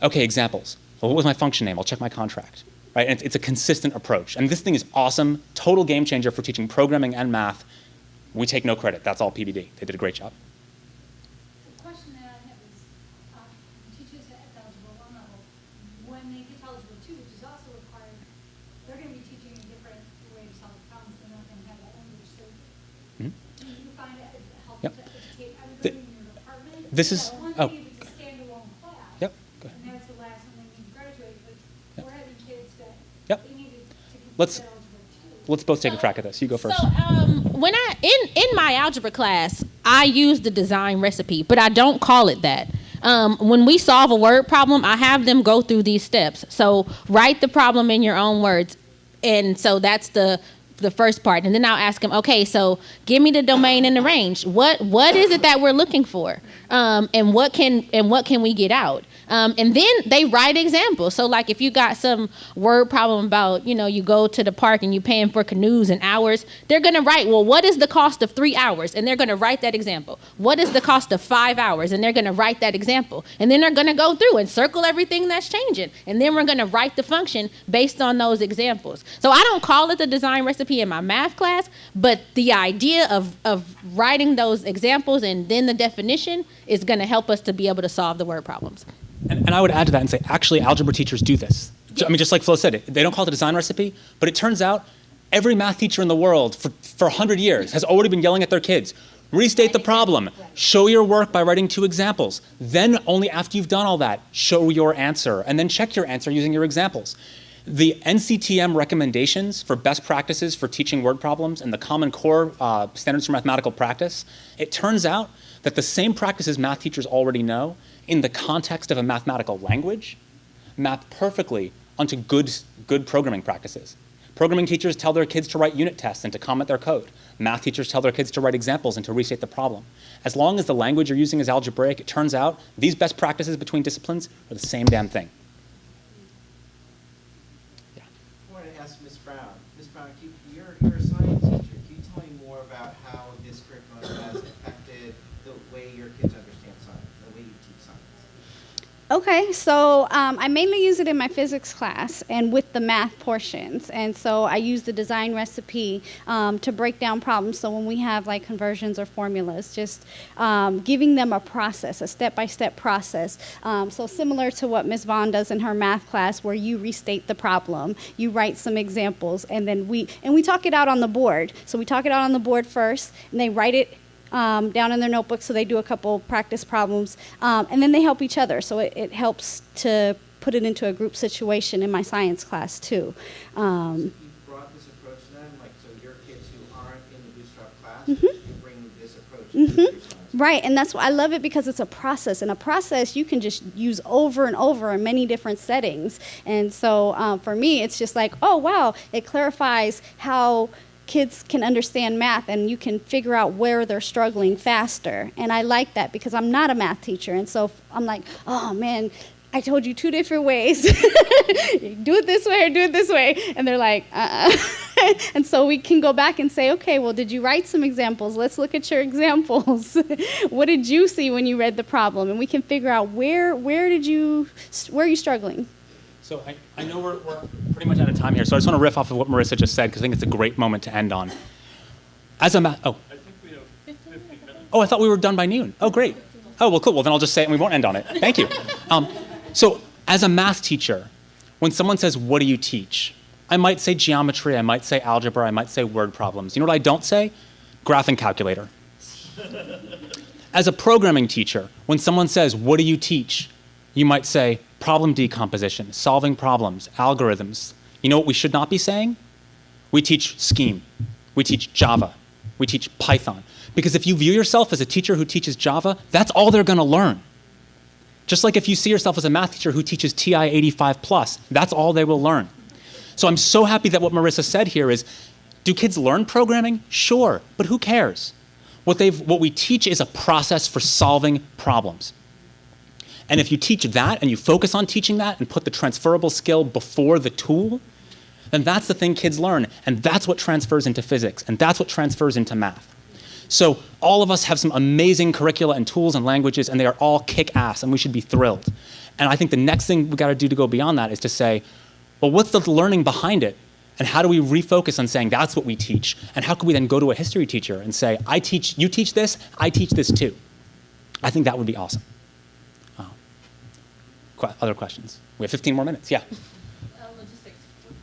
okay, examples. Well, what was my function name? I'll check my contract. Right? And it's a consistent approach. And this thing is awesome, total game changer for teaching programming and math. We take no credit. That's all PBD. They did a great job. The question that I have is, teachers at Algebra 1 level, when they get to Algebra 2, which is also required, they're going to be teaching a different way to solve problems. They're not going to have that language. So do you find it helpful to educate everybody in your department? This is, one oh. thing if it's a standalone class, Yep. Go ahead. and that's the last one they need to graduate, but we're having kids that Yep. they need to complete Let's- Algebra 2. Let's both take a crack at this. You go first. So when in my algebra class, I use the design recipe, but I don't call it that. When we solve a word problem, I have them go through these steps. So write the problem in your own words, and so that's the first part. And then I'll ask them, okay, so give me the domain and the range. What is it that we're looking for, and what can we get out? And then they write examples. So like if you got some word problem about, you go to the park and you're paying for canoes and hours, they're going to write, well, what is the cost of 3 hours? And they're going to write that example. What is the cost of 5 hours? And they're going to write that example. And then they're going to go through and circle everything that's changing. And then we're going to write the function based on those examples. So I don't call it the design recipe in my math class, but the idea of writing those examples and then the definition is going to help us to be able to solve the word problems. And I would add to that and say, actually, algebra teachers do this. I mean, just like Flo said, they don't call it a design recipe, but it turns out every math teacher in the world for 100 years has already been yelling at their kids, restate the problem, show your work by writing 2 examples. Then only after you've done all that, show your answer, and then check your answer using your examples. The NCTM recommendations for best practices for teaching word problems and the Common Core Standards for Mathematical Practice, it turns out that the same practices math teachers already know in the context of a mathematical language map perfectly onto good programming practices. Programming teachers tell their kids to write unit tests and to comment their code. Math teachers tell their kids to write examples and to restate the problem. As long as the language you're using is algebraic, it turns out these best practices between disciplines are the same damn thing. I wanted to ask Ms. Brown. Ms. Brown, you're a science teacher. Can you tell me more about how this curriculum has affected the way your kids understand science, the way you teach science? Okay, so I mainly use it in my physics class and with the math portions. And so I use the design recipe to break down problems. So when we have like conversions or formulas, just giving them a process, a step-by-step process. So similar to what Ms. Vaughn does in her math class, where you restate the problem, you write some examples, and then we talk it out on the board. So we talk it out on the board first, and they write it down in their notebook, so they do a couple practice problems, and then they help each other. So it helps to put it into a group situation in my science class too. You brought this approach to them, like so your kids who aren't in the bootstrap class, you bring this approach to your science class. Right, and that's why I love it, because it's a process, and a process you can just use over and over in many different settings. And so for me, it's just like, oh wow, it clarifies how kids can understand math, and you can figure out where they're struggling faster. And I like that, because I'm not a math teacher, and so I'm like, oh man, I told you 2 different ways. Do it this way or do it this way. And they're like, And so we can go back and say, okay, well, did you write some examples? Let's look at your examples. What did you see when you read the problem? And we can figure out where are you struggling? So I know we're pretty much out of time here, so I just want to riff off of what Marissa just said, because I think it's a great moment to end on. As a I think we have 15 minutes. Oh, I thought we were done by noon. Oh, great. Oh, well, cool. Well, then I'll just say it and we won't end on it. Thank you. So as a math teacher, when someone says, what do you teach? I might say geometry, I might say algebra, I might say word problems. You know what I don't say? Graphing calculator. As a programming teacher, when someone says, what do you teach? You might say problem decomposition, solving problems, algorithms. You know what we should not be saying? We teach Scheme. We teach Java. We teach Python. Because if you view yourself as a teacher who teaches Java, that's all they're going to learn. Just like if you see yourself as a math teacher who teaches TI 85+, that's all they will learn. So I'm so happy that what Marissa said here is, do kids learn programming? Sure, but who cares? What we teach is a process for solving problems. And if you teach that and you focus on teaching that and put the transferable skill before the tool, then that's the thing kids learn, and that's what transfers into physics, and that's what transfers into math. So all of us have some amazing curricula and tools and languages, and they are all kick-ass, and we should be thrilled. And I think the next thing we got to do to go beyond that is to say, well, what's the learning behind it? And how do we refocus on saying that's what we teach? And how can we then go to a history teacher and say, you teach this, I teach this too? I think that would be awesome. Other questions? We have 15 more minutes, yeah. Logistics,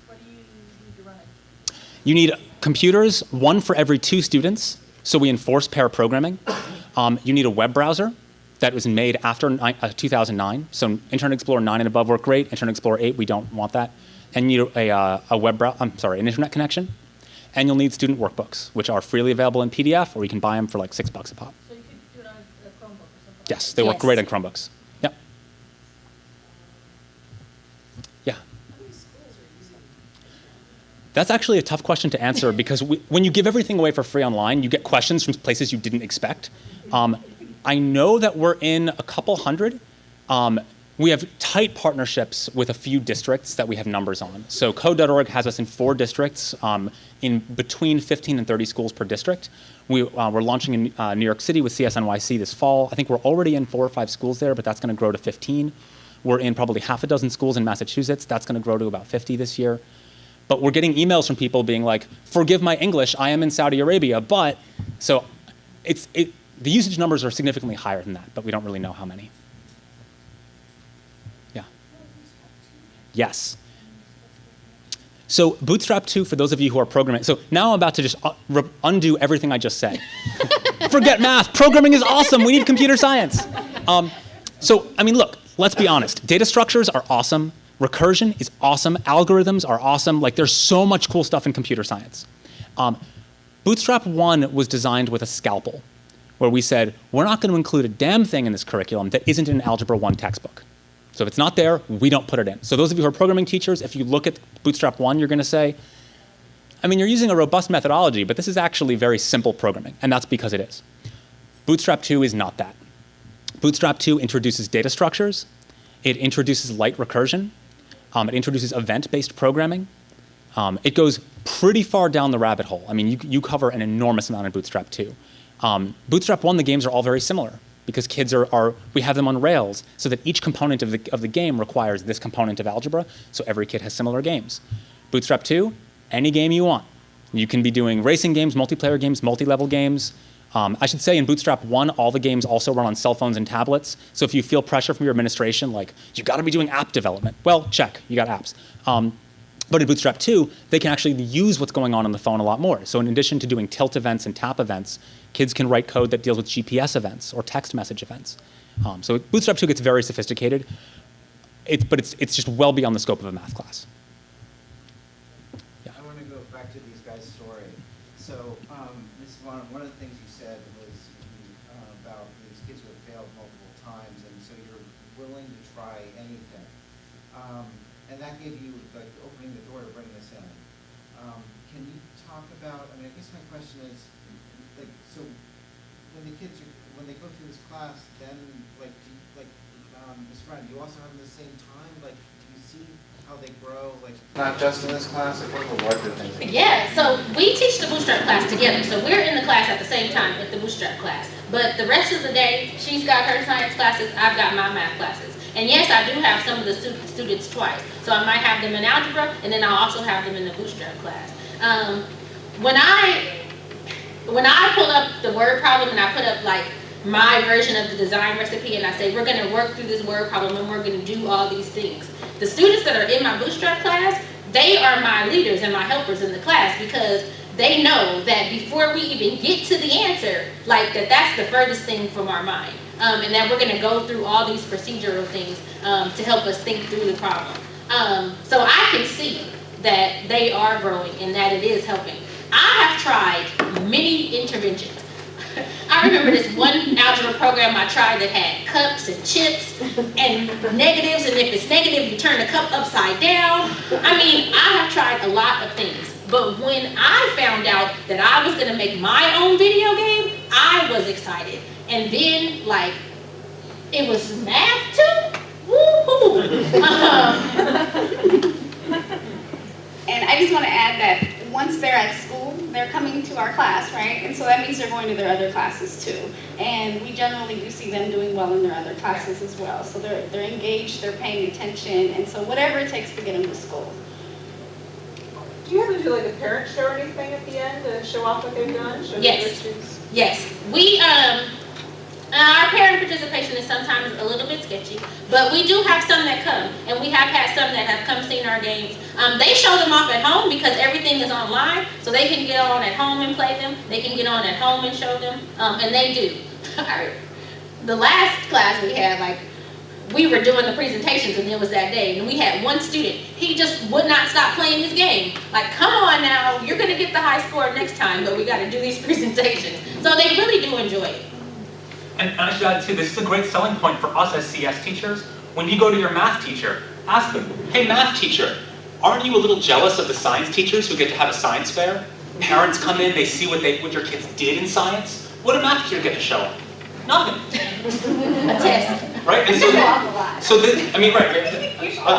what do you need to run it? You need computers, 1 for every 2 students, so we enforce pair programming. You need a web browser that was made after 2009, so Internet Explorer 9 and above work great, Internet Explorer 8, we don't want that. And you need an internet connection, and you'll need student workbooks, which are freely available in PDF, or you can buy them for like $6 a pop. So you could do it on a Chromebook or something? Yes, they work great on Chromebooks. Yep. Yeah. That's actually a tough question to answer, because when you give everything away for free online, you get questions from places you didn't expect. I know that we're in a couple hundred. We have tight partnerships with a few districts that we have numbers on. So code.org has us in 4 districts, in between 15 and 30 schools per district. We're launching in New York City with CSNYC this fall. I think we're already in 4 or 5 schools there, but that's going to grow to 15. We're in probably half a dozen schools in Massachusetts. That's going to grow to about 50 this year. But we're getting emails from people being like, forgive my English, I am in Saudi Arabia, but, so the usage numbers are significantly higher than that, but we don't really know how many. Yeah. Yes. So Bootstrap 2, for those of you who are programming, so now I'm about to just undo everything I just said. Forget math, programming is awesome, we need computer science. So, I mean, look, let's be honest, data structures are awesome, recursion is awesome, algorithms are awesome, like there's so much cool stuff in computer science. Bootstrap 1 was designed with a scalpel, where we said, we're not going to include a damn thing in this curriculum that isn't in an Algebra 1 textbook. So if it's not there, we don't put it in. So those of you who are programming teachers, if you look at Bootstrap 1, you're going to say, I mean, you're using a robust methodology, but this is actually very simple programming, and that's because it is. Bootstrap 2 is not that. Bootstrap 2 introduces data structures. It introduces light recursion. It introduces event-based programming. It goes pretty far down the rabbit hole. I mean, you cover an enormous amount in Bootstrap 2. Bootstrap 1, the games are all very similar, because kids we have them on Rails, so that each component of the game requires this component of algebra, so every kid has similar games. Bootstrap 2, any game you want. You can be doing racing games, multiplayer games, multi-level games. I should say in Bootstrap 1, all the games also run on cell phones and tablets, so if you feel pressure from your administration, like, you've got to be doing app development, well, check, you got apps. But in Bootstrap 2, they can actually use what's going on the phone a lot more. So in addition to doing tilt events and tap events, kids can write code that deals with GPS events or text message events. So Bootstrap 2 gets very sophisticated, but it's just well beyond the scope of a math class. Yeah. I want to go back to these guys' story. So Ms. Vaughn, one of the things you said was about these kids who have failed multiple times, and so you're willing to try anything. And that gave you, like, opening the door to bring this in. Can you talk about, I mean, I guess my question is, like, so when the kids are, when they go through this class, then, like, do you, like, Ms. Friend, do you also have them at the same time? Like, do you see how they grow, like, not just in this class, like, what are the larger things? Yeah, so we teach the bootstrap class together. So we're in the class at the same time with the bootstrap class. But the rest of the day, she's got her science classes, I've got my math classes. And yes, I do have some of the students twice. So I might have them in algebra, and then I'll also have them in the bootstrap class. When I pull up the word problem and I put up like my version of the design recipe and I say, we're gonna work through this word problem and we're gonna do all these things. The students that are in my bootstrap class, they are my leaders and my helpers in the class because they know that before we even get to the answer, like that's the furthest thing from our mind. And that we're gonna go through all these procedural things to help us think through the problem. So I can see that they are growing and that it is helping. I have tried many interventions. I remember this one algebra program I tried that had cups and chips and negatives, and if it's negative, you turn the cup upside down. I mean, I have tried a lot of things. But when I found out that I was gonna make my own video game, I was excited. And then, like, it was math too? Woo-hoo! And I just want to add that once they're at school, they're coming to our class, right? And so that means they're going to their other classes too. And we generally do see them doing well in their other classes as well. So they're engaged, they're paying attention, and so whatever it takes to get them to school. Do you have to do like a parent show or anything at the end to show off what they've done? Show Yes. Yes. We, our parent participation is sometimes a little bit sketchy, but we do have some that come, and we have had some that have come seen our games. They show them off at home because everything is online, so they can get on at home and play them. They can get on at home and show them, and they do. The last class we had, like, we were doing the presentations, and it was that day, and we had one student. He just would not stop playing his game. Like, come on now, you're gonna get the high score next time, but we gotta do these presentations. So they really do enjoy it. And I should add too, this is a great selling point for us as CS teachers. When you go to your math teacher, ask them, hey math teacher, aren't you a little jealous of the science teachers who get to have a science fair? Parents come in, they see what your kids did in science. What do math teachers get to show them? Nothing. A test. Right? And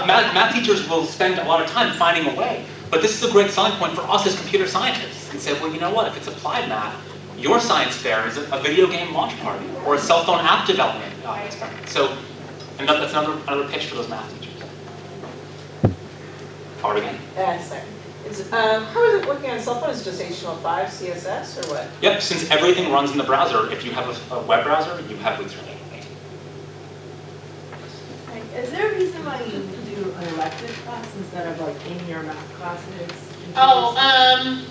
math teachers will spend a lot of time finding a way. But this is a great selling point for us as computer scientists. And say, well, you know what, if it's applied math, your science fair is a video game launch party or a cell phone app development experiment. So, and that's another pitch for those math teachers. Forward again. How is it working on cell phone? Is it just HTML5, CSS, or what? Yep, since everything runs in the browser, if you have a web browser, you have Bootstrap. Is there a reason why you do an elective class instead of like in your math classes? Oh,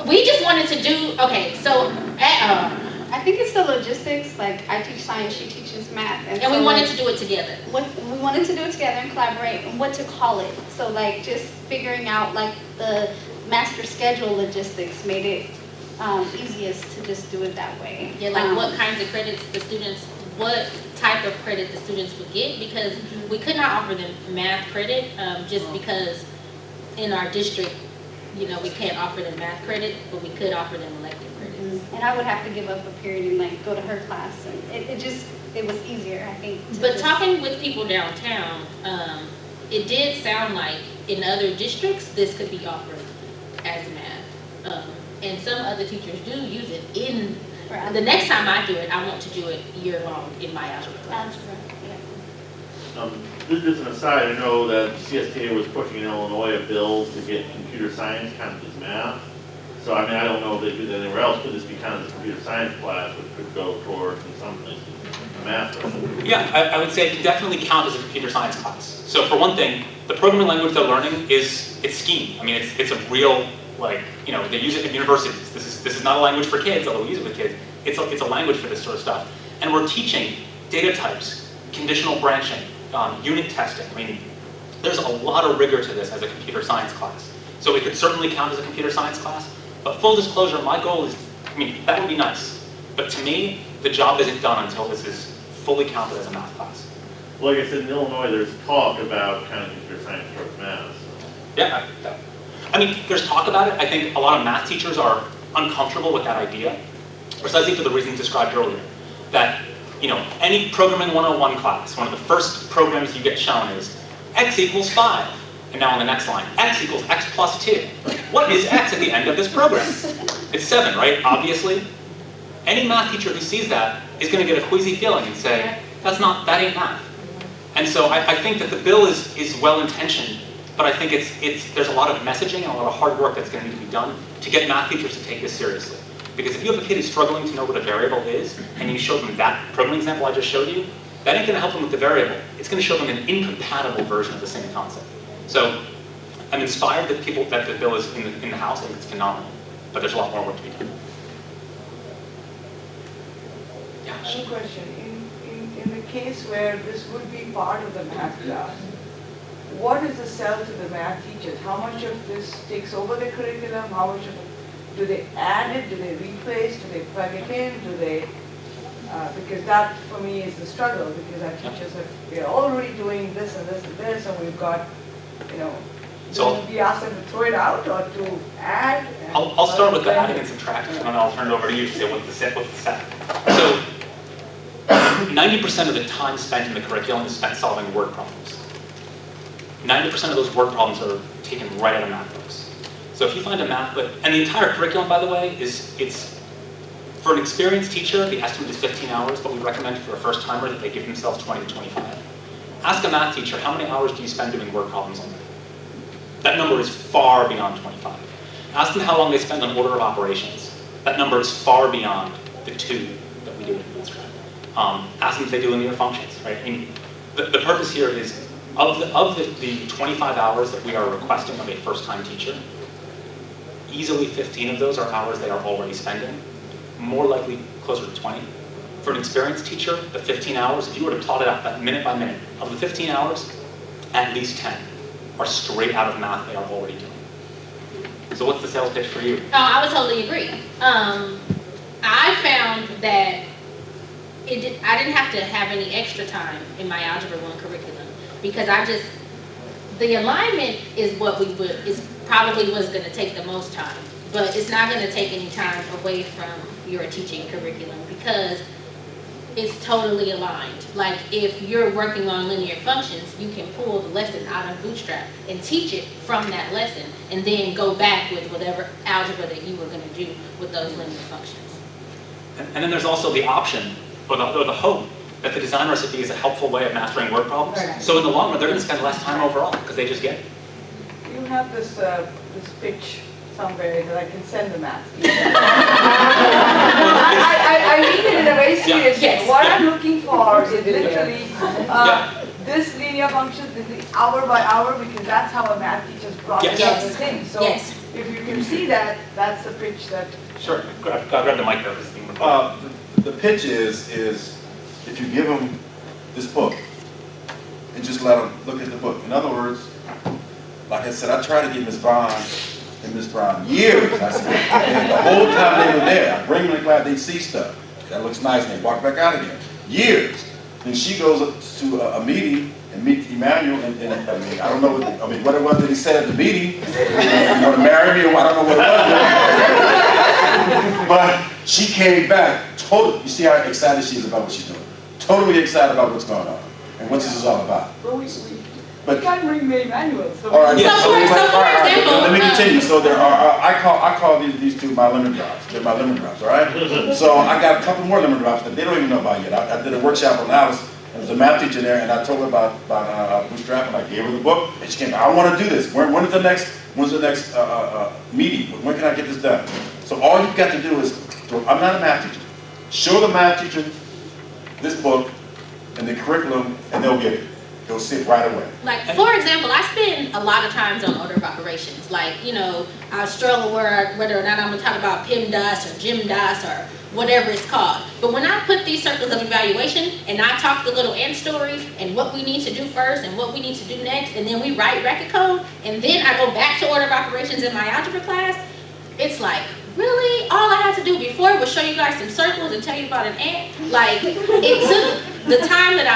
we just wanted to do, okay, so, I think it's the logistics, like I teach science, she teaches math. And we wanted to do it together. We wanted to do it together and collaborate and what to call it. So like just figuring out like the master schedule logistics made it easiest to just do it that way. Yeah, like what kinds of credits the students, what type of credit the students would get, because we could not offer them math credit just because in our district, you know, we can't offer them math credit, but we could offer them elective credits. And I would have to give up a period and like go to her class, and it was easier, I think. But talking with people downtown, it did sound like in other districts this could be offered as math, and some other teachers do use it in. The next time I do it, I want to do it year long in my algebra class. Just an aside, I know that CSTA was pushing in Illinois a bill to get computer science counted as math. So I mean, I don't know if they do that anywhere else. Could this be counted as a computer science class, which could go towards, in some places, a math lesson? Yeah, I would say it can definitely count as a computer science class. So for one thing, the programming language they're learning it's Scheme. I mean, it's a real, like, you know, they use it at universities. This is not a language for kids, although we use it with kids. It's a language for this sort of stuff. And we're teaching data types, conditional branching, unit testing. I mean, there's a lot of rigor to this as a computer science class. So it could certainly count as a computer science class. But full disclosure, my goal is, I mean, that would be nice. But to me, the job isn't done until this is fully counted as a math class. Well, like I said, in Illinois, there's talk about kind of computer science towards math. So. Yeah, I mean, there's talk about it. I think a lot of math teachers are uncomfortable with that idea, precisely for the reasons described earlier. That, you know, any programming 101 class, one of the first programs you get shown is x equals 5. And now on the next line, x equals x plus 2. What is x at the end of this program? It's 7, right? Obviously. Any math teacher who sees that is going to get a queasy feeling and say, that ain't math. And so I think that the bill is well-intentioned, but I think there's a lot of messaging and a lot of hard work that's going to need to be done to get math teachers to take this seriously. Because if you have a kid who's struggling to know what a variable is, and you show them that programming example I just showed you, that ain't going to help them with the variable. It's going to show them an incompatible version of the same concept. So I'm inspired that the bill is in the House. I think it's phenomenal, but there's a lot more work to be done. Yeah. One question. In the case where this would be part of the math class, what is the sell to the math teachers? How much of this takes over the curriculum? How much of it, do they add it? Do they replace? Do they plug it in? Do they, because that for me is the struggle, because our teachers we're already doing this and this and this, and we've got, you know, so we ask them to throw it out or to add? I'll start with the adding and subtracting, and then I'll turn it over to you to say what's the set. So 90% of the time spent in the curriculum is spent solving word problems. 90% of those word problems are taken right out of math books. So if you find a math book, and the entire curriculum, by the way, it's for an experienced teacher, the estimate is 15 hours, but we recommend for a first timer that they give themselves 20 to 25. Ask a math teacher, how many hours do you spend doing word problems on that? That number is far beyond 25. Ask them how long they spend on order of operations. That number is far beyond the 2 that we do in Bootstrap. Ask them if they do linear functions, right? I mean, the purpose here is, of the 25 hours that we are requesting of a first-time teacher, easily 15 of those are hours they are already spending, more likely closer to 20. For an experienced teacher, the 15 hours, if you were to plot it out that minute by minute, of the 15 hours, at least 10 are straight out of math they are already doing. So what's the sales pitch for you? No, I would totally agree. I found that I didn't have to have any extra time in my Algebra 1 curriculum, because the alignment is probably what's going to take the most time, but it's not going to take any time away from your teaching curriculum because it's totally aligned. Like if you're working on linear functions, you can pull the lesson out of Bootstrap and teach it from that lesson and then go back with whatever algebra that you were going to do with those linear functions. And then there's also the option, or the hope, that the design recipe is a helpful way of mastering word problems. Right. So in the long run, they're going to spend less time overall because they just get it. You have this pitch somewhere that I can send the math. I mean it in a very serious way. What I'm looking for is literally this linear function, this hour by hour, because that's how a math teacher's brought it up the thing. So if you can see that, that's the pitch that. Sure. Grab the mic there. The pitch is if you give them this book and just let them look at the book. In other words, like I said, I tried to get Ms. Vaughn and Ms. Brown years. I said, the whole time they were there, I bring them in the class, they see stuff. That looks nice, and they walk back out again. Years. Then she goes up to a meeting and meets Emmanuel, and I mean, I don't know what it was that he said at the meeting. You want to marry me, or I don't know what it was. But she came back totally. You see how excited she is about what she's doing. Totally excited about what's going on and what this is all about. But can't bring me Emmanuel. So all right, yeah. So for example, let me continue. So there are I call these two my lemon drops. They're my lemon drops. All right. So I got a couple more lemon drops that they don't even know about yet. I did a workshop on Alice. There was a math teacher there, and I told her about Bootstrap, and I gave her the book, and she came. I want to do this. When's the next meeting? When can I get this done? So all you've got to do is, I'm not a math teacher. Show the math teacher this book and the curriculum, and they'll get it. They'll sit right away. Like, for example, I spend a lot of times on order of operations. Like, you know, I struggle whether or not I'm going to talk about PEMDAS or GEMDAS or whatever it's called. But when I put these circles of evaluation and I talk the little end story and what we need to do first and what we need to do next, and then we write record code, and then I go back to order of operations in my algebra class, it's like really? All I had to do before was show you guys some circles and tell you about an ant? Like, it took the time that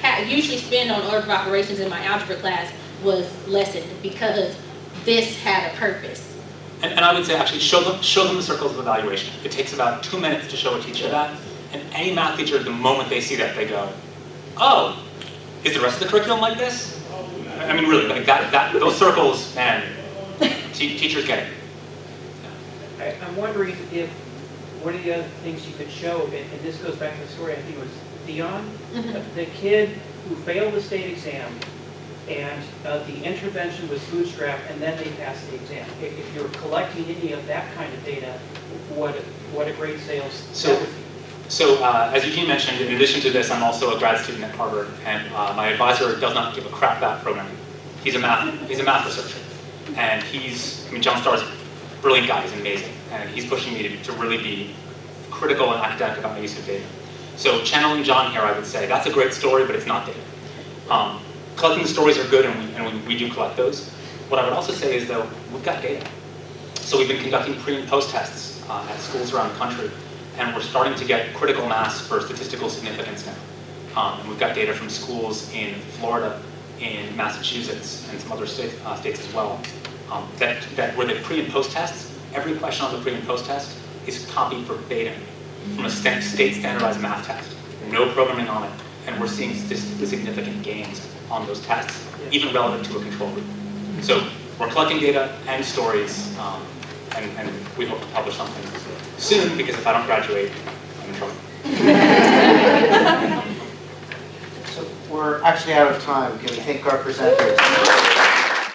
I usually spend on order of operations in my algebra class was lessened because this had a purpose. And I would say actually show them the circles of evaluation. It takes about 2 minutes to show a teacher that, and any math teacher, the moment they see that, they go, oh, is the rest of the curriculum like this? I mean, really, like those circles, man, teachers get it. I'm wondering if one of the other things you could show, and this goes back to the story, I think it was Dion, the kid who failed the state exam, and the intervention was bootstrapped, and then they passed the exam. If you're collecting any of that kind of data, what a great sales. So as Eugene mentioned, in addition to this, I'm also a grad student at Harvard, and my advisor does not give a crap about programming. He's a math researcher, and John Starr's a brilliant guy, he's amazing, and he's pushing me to really be critical and academic about my use of data. So channeling John here, I would say, that's a great story, but it's not data. Collecting the stories are good, and we do collect those. What I would also say is, though, we've got data. So we've been conducting pre- and post-tests at schools around the country, and we're starting to get critical mass for statistical significance now. And we've got data from schools in Florida, in Massachusetts, and some other states as well. That where the pre- and post-tests, every question on the pre- and post-test is copied verbatim from a state standardized math test. No programming on it, and we're seeing statistically significant gains on those tests, even relative to a control group. So we're collecting data and stories, and we hope to publish something soon, because if I don't graduate, I'm in trouble. So we're actually out of time. Can we thank our presenters?